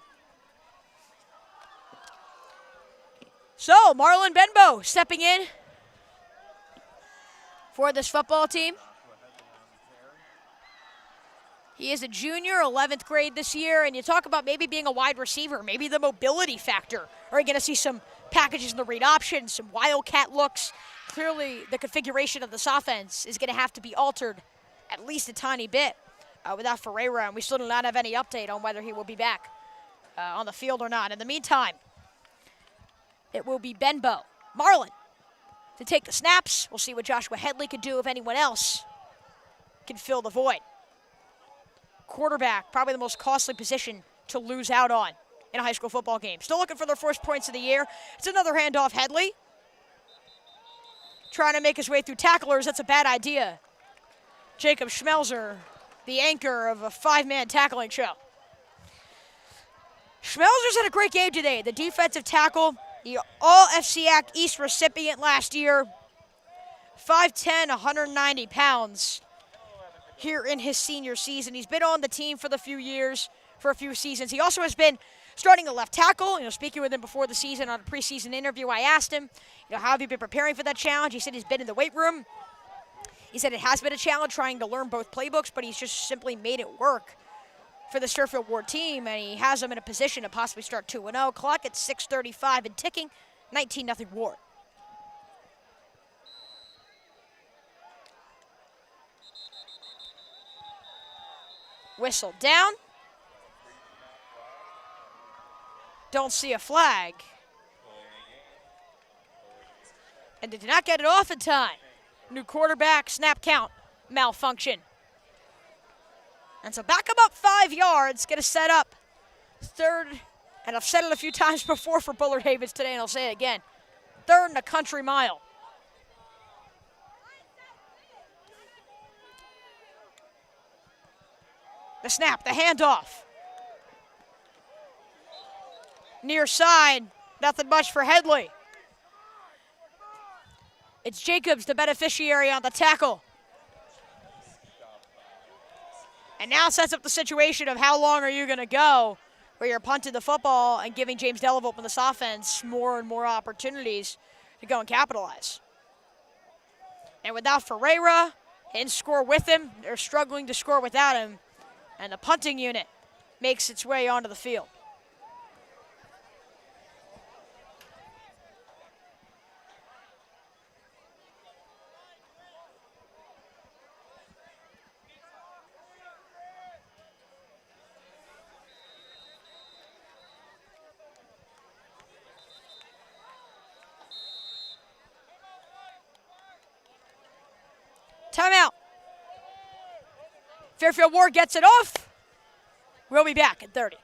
So, Marlon Benbow stepping in for this football team. He is a junior, 11th grade this year, and you talk about maybe being a wide receiver, maybe the mobility factor. Are you going to see some packages in the read option, some Wildcat looks? Clearly, the configuration of this offense is going to have to be altered at least a tiny bit without Ferreira, and we still do not have any update on whether he will be back on the field or not. In the meantime, it will be Benbow. Marlon to take the snaps. We'll see what Joshua Headley could do if anyone else can fill the void. Quarterback, probably the most costly position to lose out on in a high school football game. Still looking for their first points of the year. It's another handoff. Headley trying to make his way through tacklers. That's a bad idea. Jacob Schmelzer, the anchor of a 5-man tackling show. Schmelzer's had a great game today. The defensive tackle, the All-FCAC East recipient last year, 5'10", 190 pounds. Here in his senior season. He's been on the team for a few seasons. He also has been starting a left tackle. Speaking with him before the season on a preseason interview, I asked him, how have you been preparing for that challenge? He said he's been in the weight room. He said it has been a challenge trying to learn both playbooks, but he's just simply made it work for the Fairfield Warde team, and he has them in a position to possibly start 2-0. Clock at 6:35 and ticking, 19-0 Warde. Whistle down. Don't see a flag. And they did not get it off in time. New quarterback, snap count, malfunction. And so back them up 5 yards, get a set up. Third, and I've said it a few times before for Bullard-Havens today, and I'll say it again. Third and a country mile. The snap, the handoff. Near side, nothing much for Headley. It's Jacobs, the beneficiary on the tackle. And now sets up the situation of how long are you going to go where you're punting the football and giving James Dellavolpe and this offense more and more opportunities to go and capitalize. And without Ferreira, didn't score with him. They're struggling to score without him. And the punting unit makes its way onto the field. Timeout. Fairfield Warde gets it off. We'll be back at 30.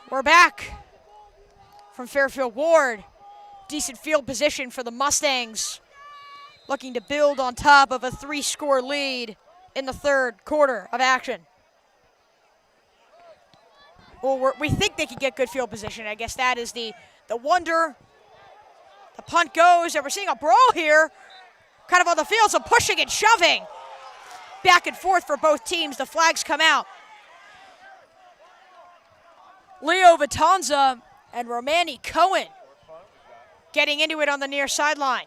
We're back from Fairfield Warde. Decent field position for the Mustangs, looking to build on top of a 3-score lead in the third quarter of action. Well, we think they can get good field position. I guess that is the wonder. The punt goes, and we're seeing a brawl here, kind of on the field, some pushing and shoving. Back and forth for both teams. The flags come out. Leo Vitanza and Romani Cohen getting into it on the near sideline.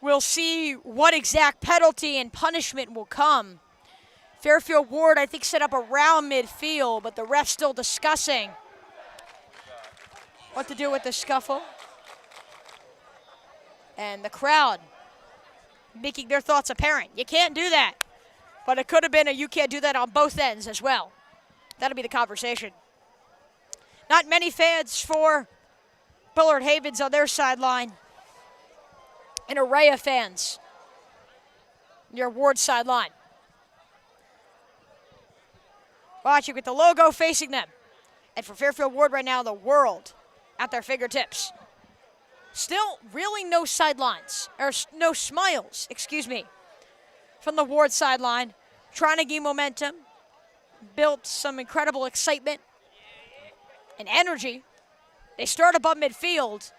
We'll see what exact penalty and punishment will come. Fairfield Warde, I think, set up around midfield, but the ref's still discussing what to do with the scuffle. And the crowd making their thoughts apparent. You can't do that. But it could have been a you can't do that on both ends as well. That'll be the conversation. Not many fans for Bullard-Havens on their sideline. An array of fans near Warde's sideline. Watching with the logo facing them. And for Fairfield Warde right now, the world at their fingertips. Still really no sidelines, or no smiles, excuse me, from the Warde sideline. Trying to gain momentum, built some incredible excitement and energy. They start above midfield.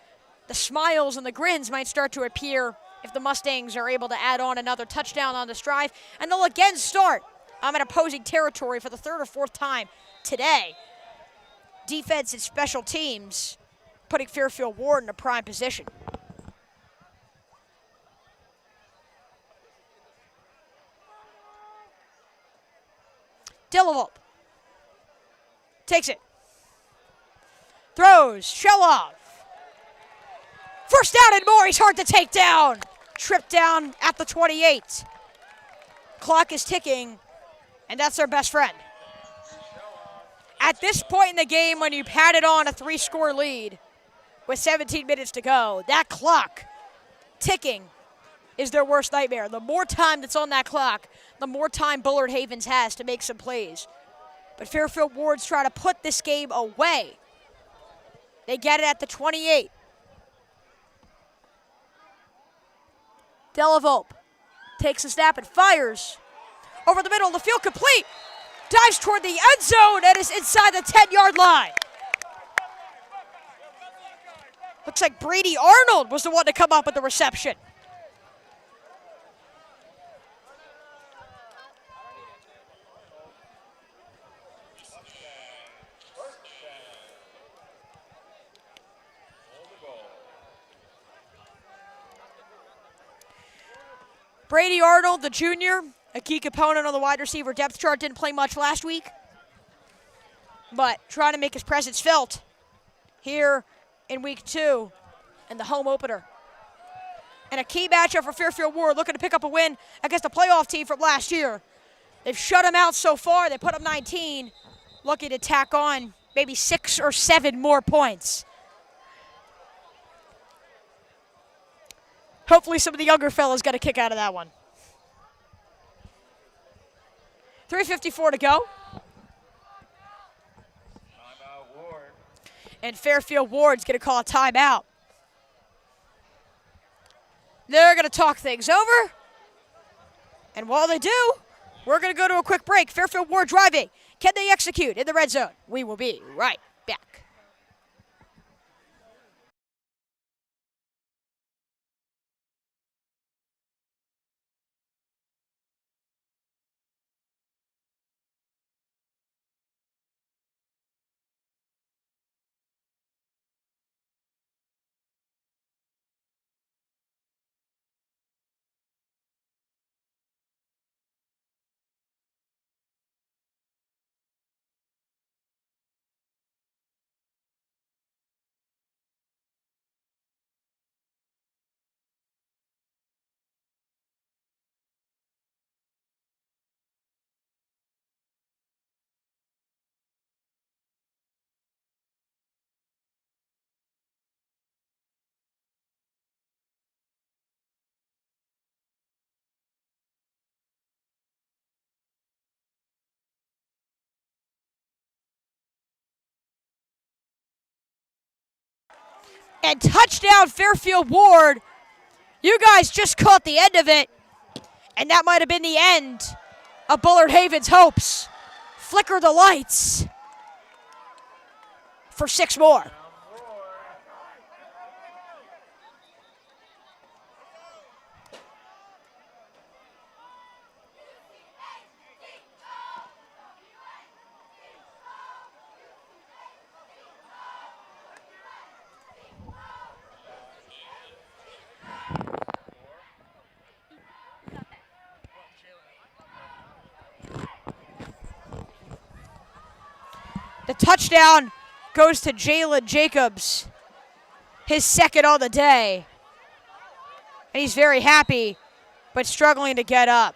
The smiles and the grins might start to appear if the Mustangs are able to add on another touchdown on this drive. And they'll again start in opposing territory for the third or fourth time today. Defense and special teams putting Fairfield Warde in a prime position. Dellavolpe takes it. Throws. Shelov. First down and more. He's hard to take down. Tripped down at the 28. Clock is ticking, and that's our best friend. At this point in the game, when you've had it on a 3-score lead with 17 minutes to go, that clock ticking is their worst nightmare. The more time that's on that clock, the more time Bullard-Havens has to make some plays. But Fairfield Warde's trying to put this game away. They get it at the 28. Dellavolpe takes a snap and fires. Over the middle of the field, complete. Dives toward the end zone and is inside the 10-yard line. Looks like Brady Arnold was the one to come up with the reception. Brady Arnold, the junior, a key component on the wide receiver depth chart, didn't play much last week, but trying to make his presence felt here in week 2 in the home opener. And a key matchup for Fairfield Warde, looking to pick up a win against a playoff team from last year. They've shut them out so far. They put up 19, looking to tack on maybe 6 or 7 more points. Hopefully some of the younger fellas got a kick out of that one. 3:54 to go. Timeout Ward. And Fairfield Warde's going to call a timeout. They're going to talk things over. And while they do, we're going to go to a quick break. Fairfield Warde driving. Can they execute in the red zone? We will be right back. And touchdown, Fairfield Warde. You guys just caught the end of it. And that might have been the end of Bullard-Havens' hopes. Flicker the lights for 6 more. The touchdown goes to Jalen Jacobs, his second on the day. And he's very happy, but struggling to get up.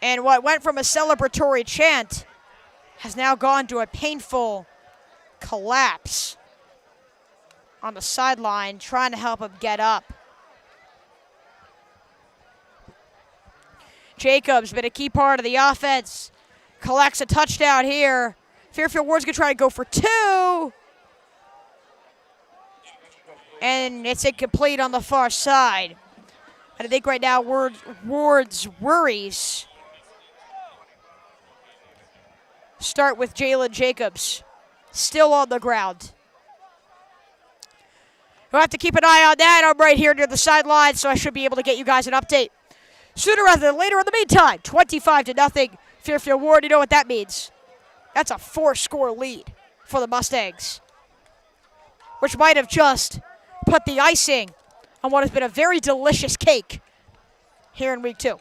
And what went from a celebratory chant has now gone to a painful collapse on the sideline, trying to help him get up. Jacobs been a key part of the offense. Collects a touchdown here. Fairfield Warde's going to try to go for 2. And it's incomplete on the far side. And I think right now Warde's worries start with Jalen Jacobs, still on the ground. We'll have to keep an eye on that. I'm right here near the sideline, so I should be able to get you guys an update sooner rather than later. In the meantime, 25-0, Fairfield Warde. You know what that means. That's a 4-score lead for the Mustangs, which might have just put the icing on what has been a very delicious cake here in week 2.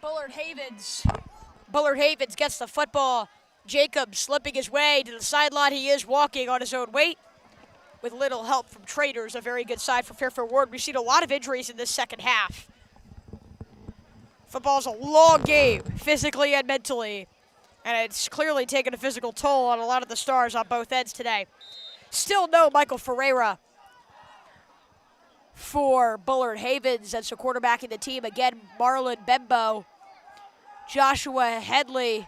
Bullard-Havens. Bullard-Havens gets the football. Jacob slipping his way to the sideline. He is walking on his own weight with little help from Traders, a very good side for Fairfield Warde. We've seen a lot of injuries in this second half. Football's a long game, physically and mentally, and it's clearly taken a physical toll on a lot of the stars on both ends today. Still no Michael Ferreira for Bullard-Havens. That's the quarterbacking the team. Again, Marlon Bembo. Joshua Headley,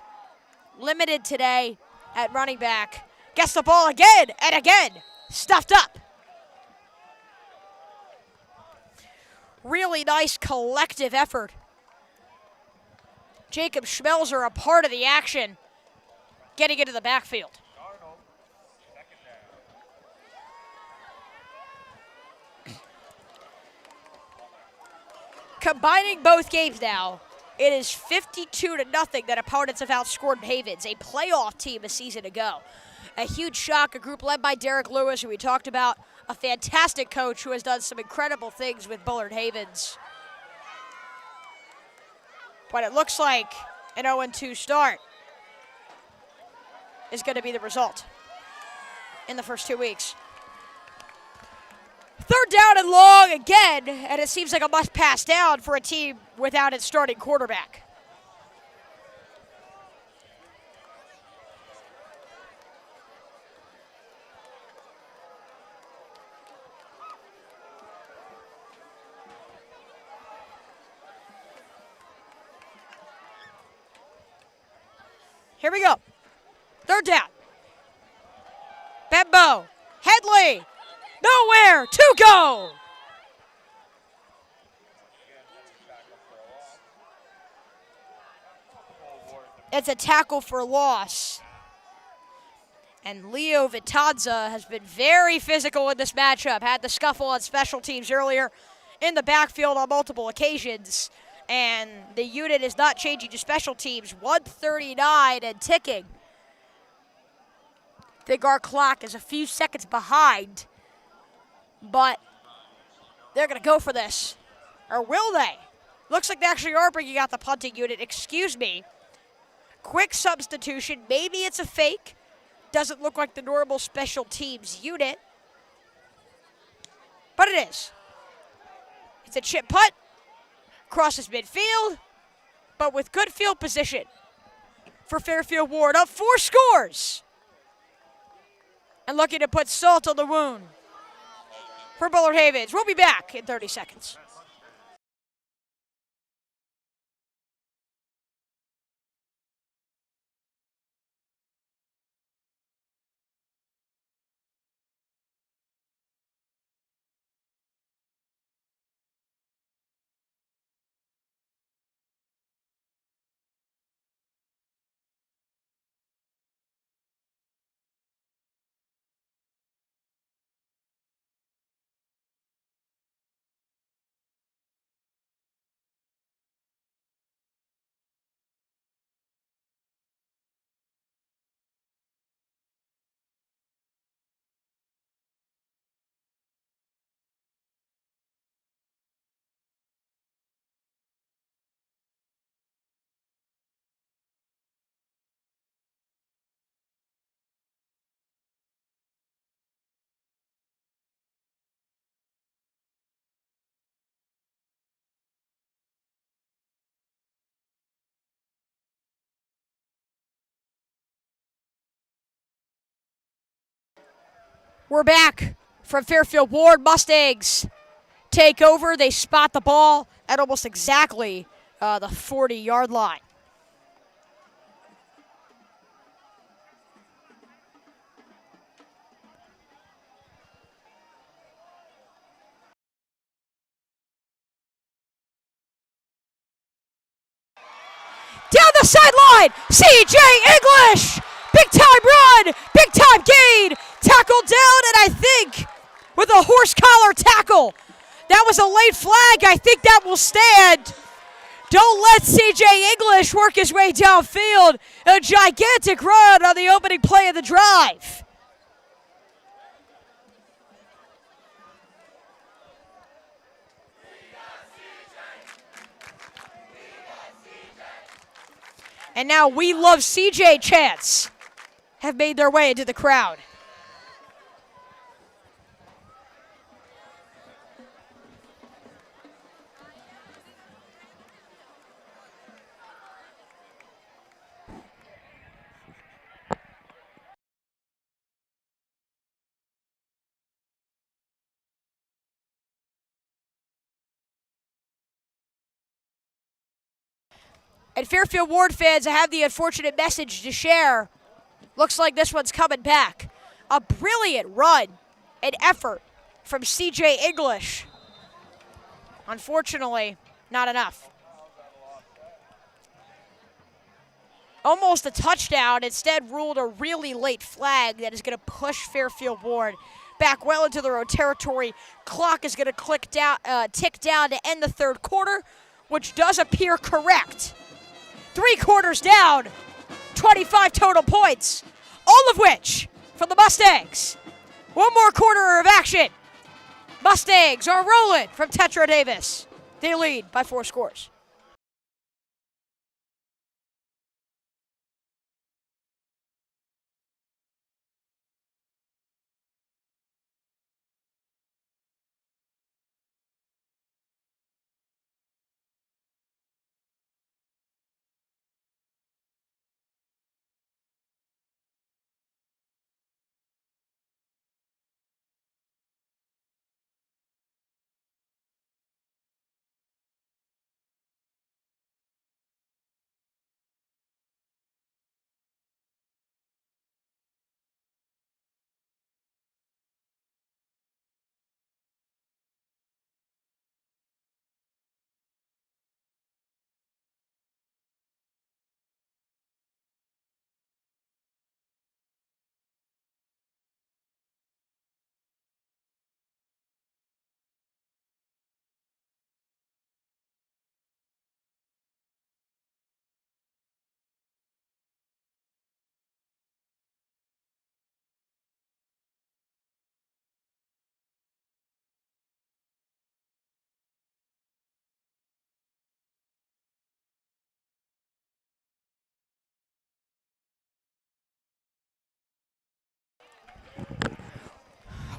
limited today at running back. Gets the ball again and again. Stuffed up. Really nice collective effort. Jacob Schmelzer a part of the action, getting into the backfield. Combining both games now, it is 52-0 that opponents have outscored Havens, a playoff team a season ago. A huge shock, a group led by Derek Lewis, who we talked about, a fantastic coach who has done some incredible things with Bullard-Havens. But it looks like an 0-2 start is going to be the result in the first 2 weeks. Third down and long again, and it seems like a must pass down for a team without its starting quarterback. Here we go. Third down. Bembo. Headley. Nowhere to go. It's a tackle for loss. And Leo Vitanza has been very physical in this matchup. Had the scuffle on special teams earlier in the backfield on multiple occasions. And the unit is not changing to special teams. 1:39 and ticking. I think our clock is a few seconds behind, but they're going to go for this. Or will they? Looks like they actually are bringing out the punting unit. Excuse me. Quick substitution. Maybe it's a fake. Doesn't look like the normal special teams unit, but it is. It's a chip punt. Crosses midfield, but with good field position for Fairfield Warde. Up 4 scores. And looking to put salt on the wound for Bullard-Havens. We'll be back in 30 seconds. We're back from Fairfield Warde Mustangs. Take over. They spot the ball at almost exactly the 40-yard line. Down the sideline, C.J. English. Big time run, big time gain. Tackled down, and I think with a horse collar tackle. That was a late flag. I think that will stand. Don't let C.J. English work his way downfield. A gigantic run on the opening play of the drive. And now "We Love CJ" chants have made their way into the crowd. And Fairfield Warde fans, I have the unfortunate message to share. Looks like this one's coming back. A brilliant run and effort from CJ English. Unfortunately, not enough. Almost a touchdown, instead ruled a really late flag that is going to push Fairfield Warde back well into their own territory. Clock is going to tick down to end the third quarter, which does appear correct. 3 quarters down, 25 total points, all of which from the Mustangs. One more quarter of action. Mustangs are rolling from Tetreau Davis. They lead by 4 scores.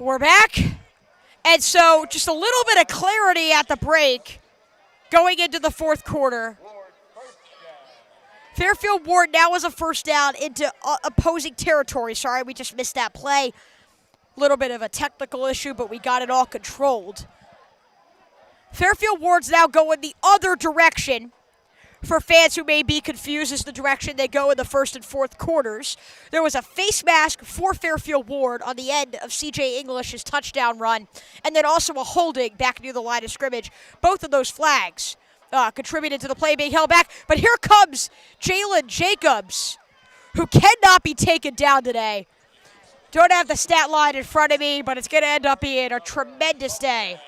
We're back. And so just a little bit of clarity at the break going into the fourth quarter. Fairfield Warde now has a first down into opposing territory. Sorry, we just missed that play. A little bit of a technical issue, but we got it all controlled. Fairfield Warde's now going the other direction. For fans who may be confused as the direction they go in the first and fourth quarters, there was a face mask for Fairfield Warde on the end of CJ English's touchdown run, and then also a holding back near the line of scrimmage. Both of those flags contributed to the play being held back. But here comes Jalen Jacobs, who cannot be taken down today. Don't have the stat line in front of me, but it's going to end up being a tremendous day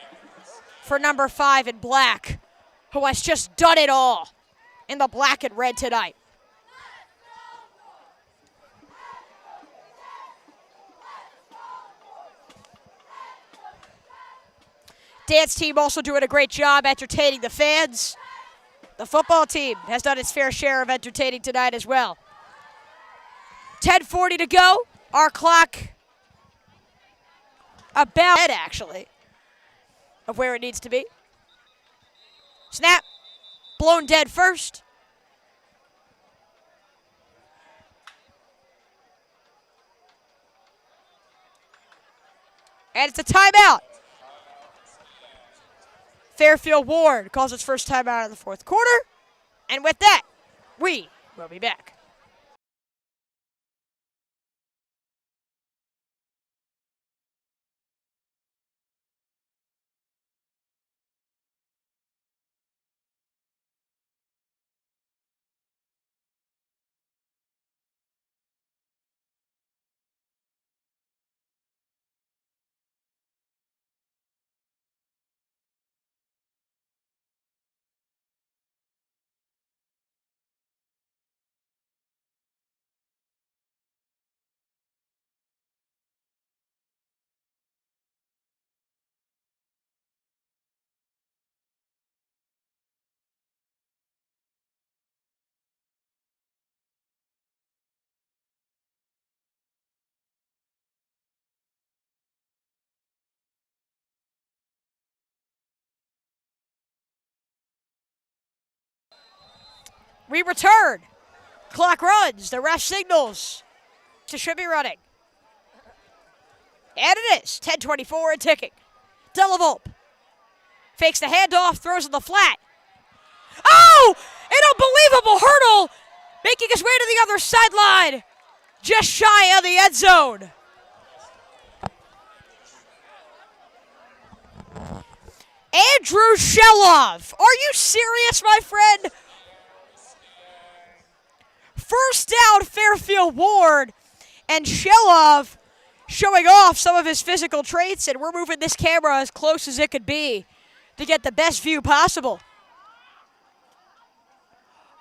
for number 5 in black, who has just done it all in the black and red tonight. Dance team also doing a great job entertaining the fans. The football team has done its fair share of entertaining tonight as well. 10:40 to go. Our clock about actually of where it needs to be. Snap. Blown dead first. And it's a timeout. Fairfield Warde calls its first timeout in the fourth quarter. And with that, we will be back. We return. Clock runs. The ref signals to should be running. And it is. 10:24 and ticking. Dellavolpe fakes the handoff, throws in the flat. Oh! An unbelievable hurdle, making his way to the other sideline. Just shy of the end zone. Andrew Shelov. Are you serious, my friend? First down, Fairfield Warde, and Shelov showing off some of his physical traits, and we're moving this camera as close as it could be to get the best view possible.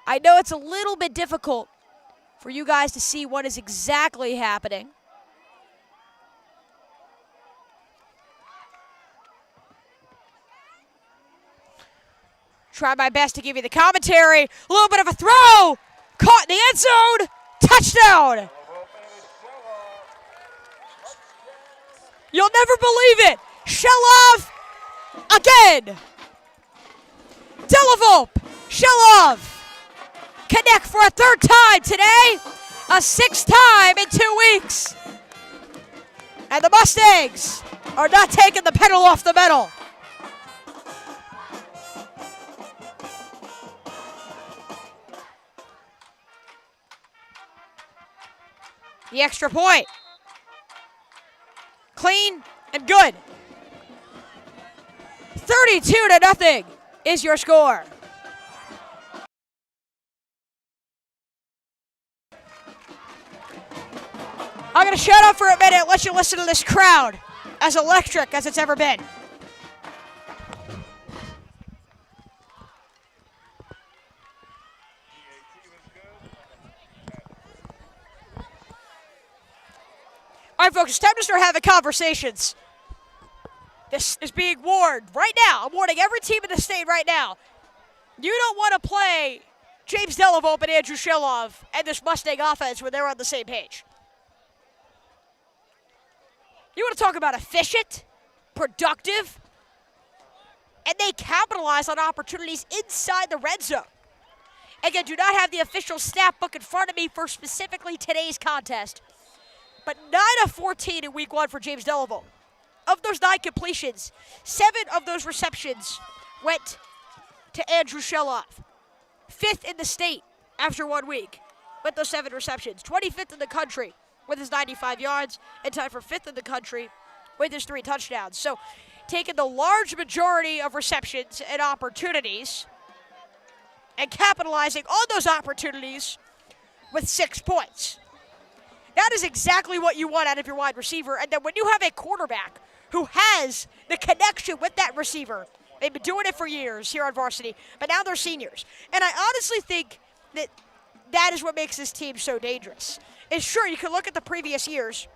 I know it's a little bit difficult for you guys to see what is exactly happening. Try my best to give you the commentary. A little bit of a throw. Caught in the end zone. Touchdown. You'll never believe it. Shelov again. Dellavolpe. Shelov. Connect for a third time today. A sixth time in 2 weeks. And the Mustangs are not taking the pedal off the metal. The extra point. Clean and good. 32-0 is your score. I'm going to shut up for a minute and let you listen to this crowd, as electric as it's ever been. All right, folks, it's time to start having conversations. This is being warned right now. I'm warning every team in the state right now. You don't want to play James Dellavolpe and Andrew Shelov and this Mustang offense when they're on the same page. You want to talk about efficient, productive, and they capitalize on opportunities inside the red zone. Again, do not have the official stat book in front of me for specifically today's contest. But 9 of 14 in week 1 for James Dellavolpe. Of those 9 completions, 7 of those receptions went to Andrew Shelov. 5th in the state after 1 week with those 7 receptions. 25th in the country with his 95 yards, and tied for 5th in the country with his 3 touchdowns. So taking the large majority of receptions and opportunities and capitalizing on those opportunities with 6 points. That is exactly what you want out of your wide receiver. And then when you have a quarterback who has the connection with that receiver, they've been doing it for years here on Varsity, but now they're seniors. And I honestly think that is what makes this team so dangerous. And sure, you can look at the previous years,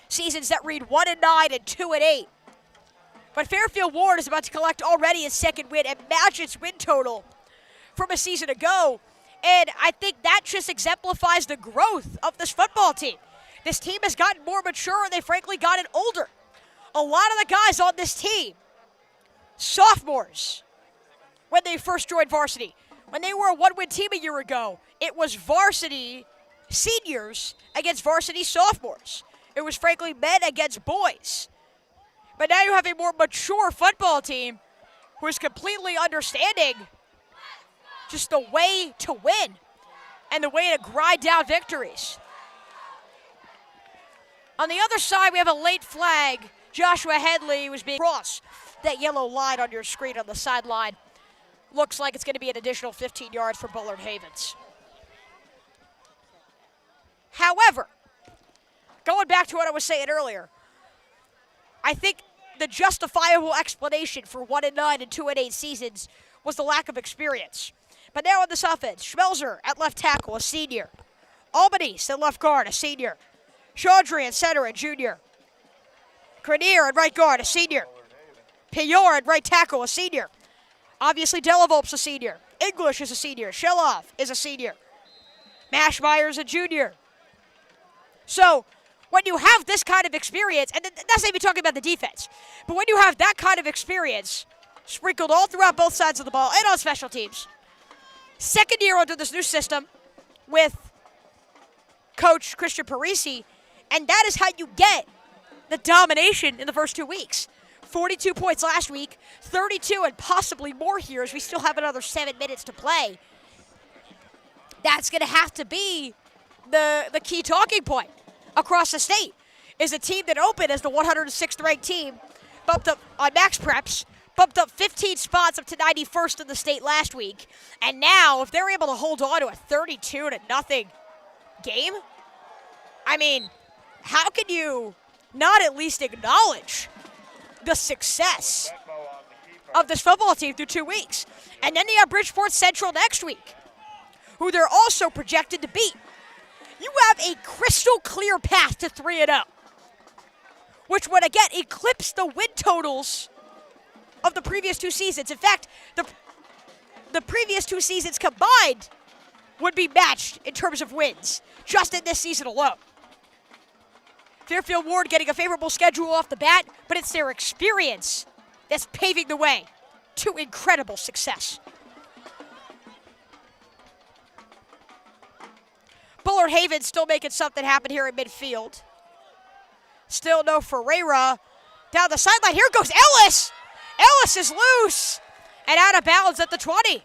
seasons that read 1-9 and 2-8. But Fairfield Warde is about to collect already his second win and match its win total from a season ago. And I think that just exemplifies the growth of this football team. This team has gotten more mature, and they've frankly gotten older. A lot of the guys on this team, sophomores, when they first joined Varsity. When they were a 1-win team a year ago, it was Varsity seniors against Varsity sophomores. It was frankly men against boys. But now you have a more mature football team who is completely understanding just the way to win and the way to grind down victories. On the other side, we have a late flag. Joshua Headley was being crossed. That yellow line on your screen on the sideline looks like it's going to be an additional 15 yards for Bullard-Havens. However, going back to what I was saying earlier, I think the justifiable explanation for 1-9 and 2-8 seasons was the lack of experience. But now on this offense, Schmelzer at left tackle, a senior. Albanese at left guard, a senior. Chaudry at center, a junior. Grenier at right guard, a senior. Pior at right tackle, a senior. Obviously, Dellavolpe's a senior. English is a senior. Shelov is a senior. Mashmeyer's a junior. So, when you have this kind of experience, and that's not even talking about the defense, but when you have that kind of experience sprinkled all throughout both sides of the ball and on special teams, Second year under this new system with Coach Christian Parisi, and that is how you get the domination in the first 2 weeks. 42 points last week, 32 and possibly more here as we still have another 7 minutes to play. That's going to have to be the key talking point across the state. Is a team that opened as the 106th ranked team, bumped up on max preps, bumped up 15 spots up to 91st in the state last week, and now if they're able to hold on to a 32-0 game, I mean, how can you not at least acknowledge the success of this football team through 2 weeks? And then they have Bridgeport Central next week, who they're also projected to beat. You have a crystal clear path to 3-0, which would again eclipse the win totals of the previous 2 seasons. In fact, the previous 2 seasons combined would be matched in terms of wins, just in this season alone. Fairfield Warde getting a favorable schedule off the bat, but it's their experience that's paving the way to incredible success. Bullard-Havens still making something happen here in midfield. Still no Ferreira. Down the sideline, here goes Ellis! Ellis is loose and out of bounds at the 20.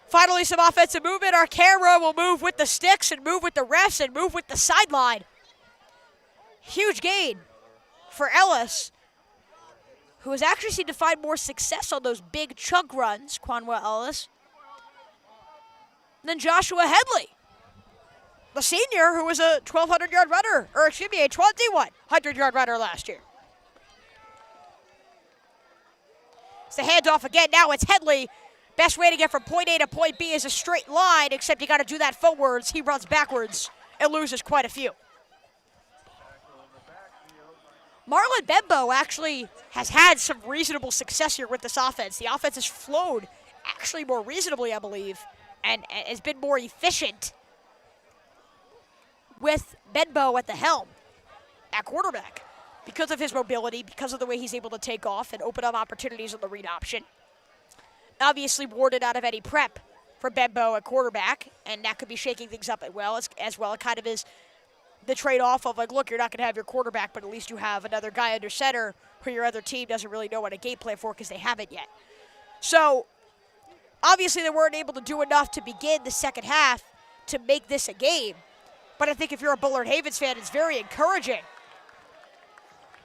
Finally, some offensive movement. Our camera will move with the sticks and move with the refs and move with the sideline. Huge gain for Ellis, who has actually seemed to find more success on those big chunk runs, Quanwa Ellis, than Joshua Headley, the senior who was a 1,200-yard runner, or excuse me, a 2,100-yard runner last year. It's the handoff again. Now it's Headley. Best way to get from point A to point B is a straight line, except you got to do that forwards. He runs backwards and loses quite a few. Marlon Bembo actually has had some reasonable success here with this offense. The offense has flowed actually more reasonably, I believe, and has been more efficient with Benbow at the helm at quarterback because of his mobility, because of the way he's able to take off and open up opportunities on the read option. Obviously warded out of any prep for Benbow at quarterback, and that could be shaking things up as well. It kind of is the trade-off of, like, look, you're not going to have your quarterback, but at least you have another guy under center who your other team doesn't really know what a game plan for because they haven't yet. So obviously they weren't able to do enough to begin the second half to make this a game. But I think if you're a Bullard-Havens fan, it's very encouraging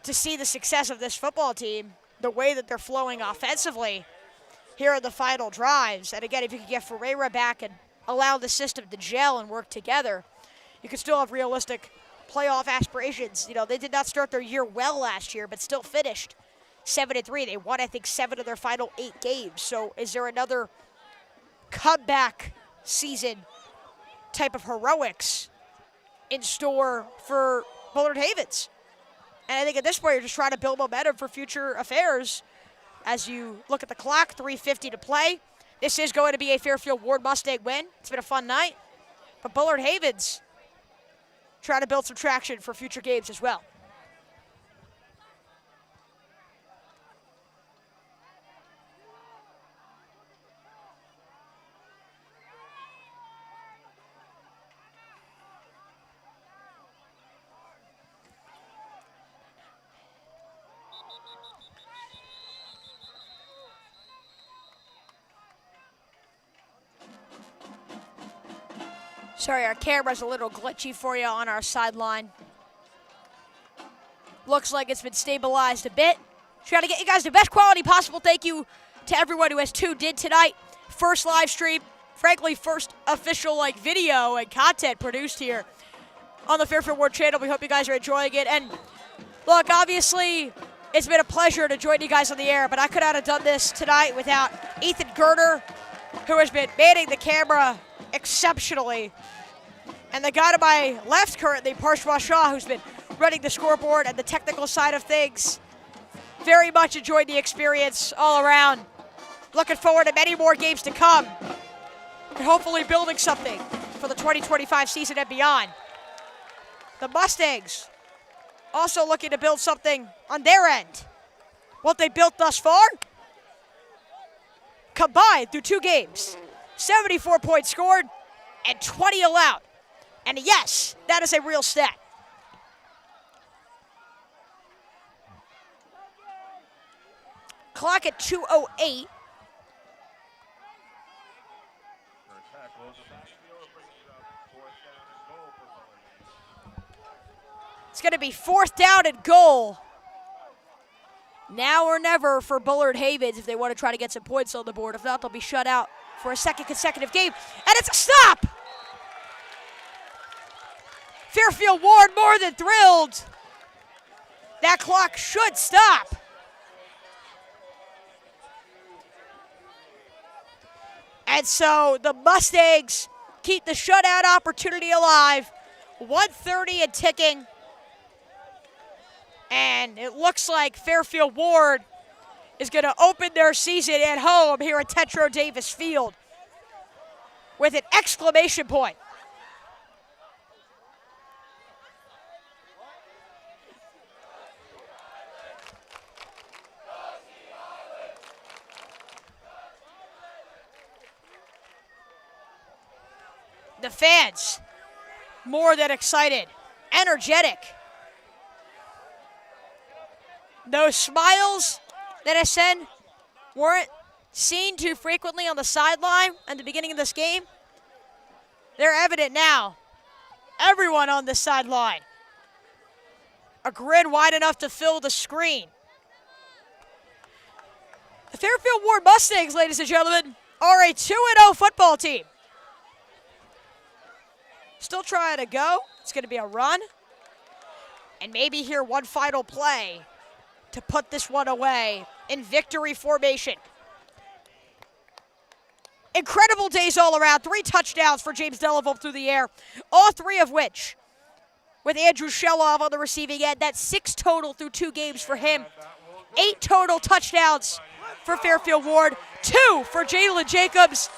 to see the success of this football team, the way that they're flowing offensively here in the final drives. And again, if you can get Ferreira back and allow the system to gel and work together, you can still have realistic playoff aspirations. You know, they did not start their year well last year, but still finished 7-3. They won, I think, 7 of their final 8 games. So is there another comeback season type of heroics in store for Bullard-Havens? And I think at this point, you're just trying to build momentum for future affairs. As you look at the clock, 3:50 to play. This is going to be a Fairfield Warde Mustang win. It's been a fun night. But Bullard-Havens trying to build some traction for future games as well. Sorry, our camera's a little glitchy for you on our sideline. Looks like it's been stabilized a bit. Trying to get you guys the best quality possible. Thank you to everyone who has tuned in tonight. First live stream, frankly, first official video and content produced here on the Fairfield Warde channel. We hope you guys are enjoying it. And look, obviously, it's been a pleasure to join you guys on the air, but I could not have done this tonight without Ethan Gerner, who has been manning the camera exceptionally. And the guy to my left currently, Parshwa Shah, who's been running the scoreboard and the technical side of things. Very much enjoyed the experience all around. Looking forward to many more games to come. And hopefully building something for the 2025 season and beyond. The Mustangs also looking to build something on their end. What they built thus far, combined through 2 games. 74 points scored and 20 allowed. And yes, that is a real stat. Clock at 2:08. It's going to be 4th down and goal. Now or never for Bullard-Havens if they want to try to get some points on the board. If not, they'll be shut out for a 2nd consecutive game. And it's a stop! Fairfield Warde more than thrilled. That clock should stop. And so the Mustangs keep the shutout opportunity alive. 1:30 and ticking. And it looks like Fairfield Warde is going to open their season at home here at Tetreau Davis Field with an exclamation point. The fans, more than excited, energetic. Those smiles that I said weren't seen too frequently on the sideline at the beginning of this game, they're evident now. Everyone on the sideline. A grin wide enough to fill the screen. The Fairfield Warde Mustangs, ladies and gentlemen, are a 2-0 football team. Still trying to go. It's going to be a run. And maybe here one final play to put this one away in victory formation. Incredible days all around. 3 touchdowns for James Dellavolpe through the air. All 3 of which with Andrew Shelloff on the receiving end. That's 6 total through 2 games for him. 8 total touchdowns for Fairfield Warde. 2 for Jalen Jacobs.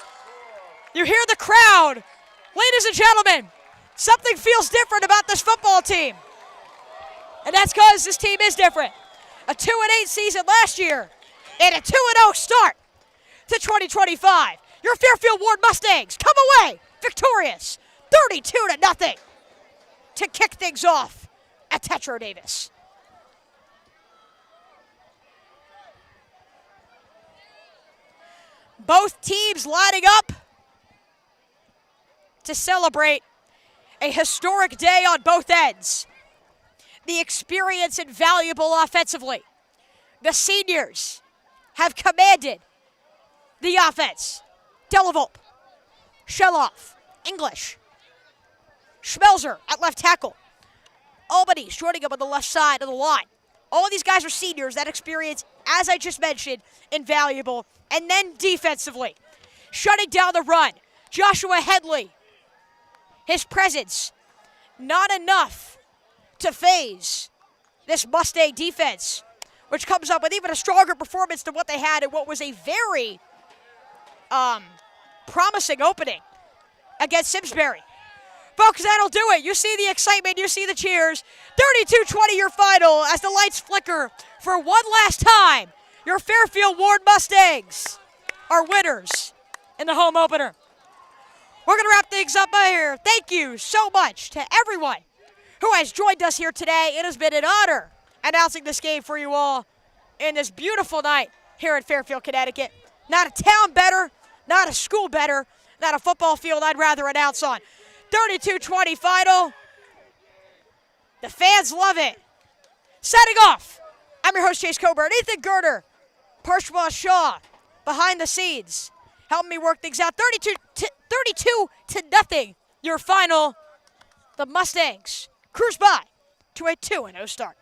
You hear the crowd. Ladies and gentlemen, something feels different about this football team. And that's because this team is different. A 2-8 season last year and a 2-0 start to 2025. Your Fairfield Warde Mustangs come away victorious 32-0 to kick things off at Tetreau Davis. Both teams lining up to celebrate a historic day on both ends. The experience invaluable offensively. The seniors have commanded the offense. Dellavolpe, Shelloff, English, Schmelzer at left tackle. Albany's joining him on the left side of the line. All of these guys are seniors. That experience, as I just mentioned, invaluable. And then defensively, shutting down the run. Joshua Headley, his presence, not enough to phase this Mustang defense, which comes up with even a stronger performance than what they had in what was a very promising opening against Simsbury. Folks, that'll do it. You see the excitement, you see the cheers. 32-20 your final as the lights flicker for one last time. Your Fairfield Warde Mustangs are winners in the home opener. We're going to wrap things up here. Thank you so much to everyone who has joined us here today. It has been an honor announcing this game for you all in this beautiful night here in Fairfield, Connecticut. Not a town better, not a school better, not a football field I'd rather announce on. 32-20 final. The fans love it. Setting off, I'm your host, Chase Coburn. Ethan Girder, Parshwa, Shah, behind the scenes, helping me work things out. 32-0 your final. The Mustangs cruise by to a 2-0 start.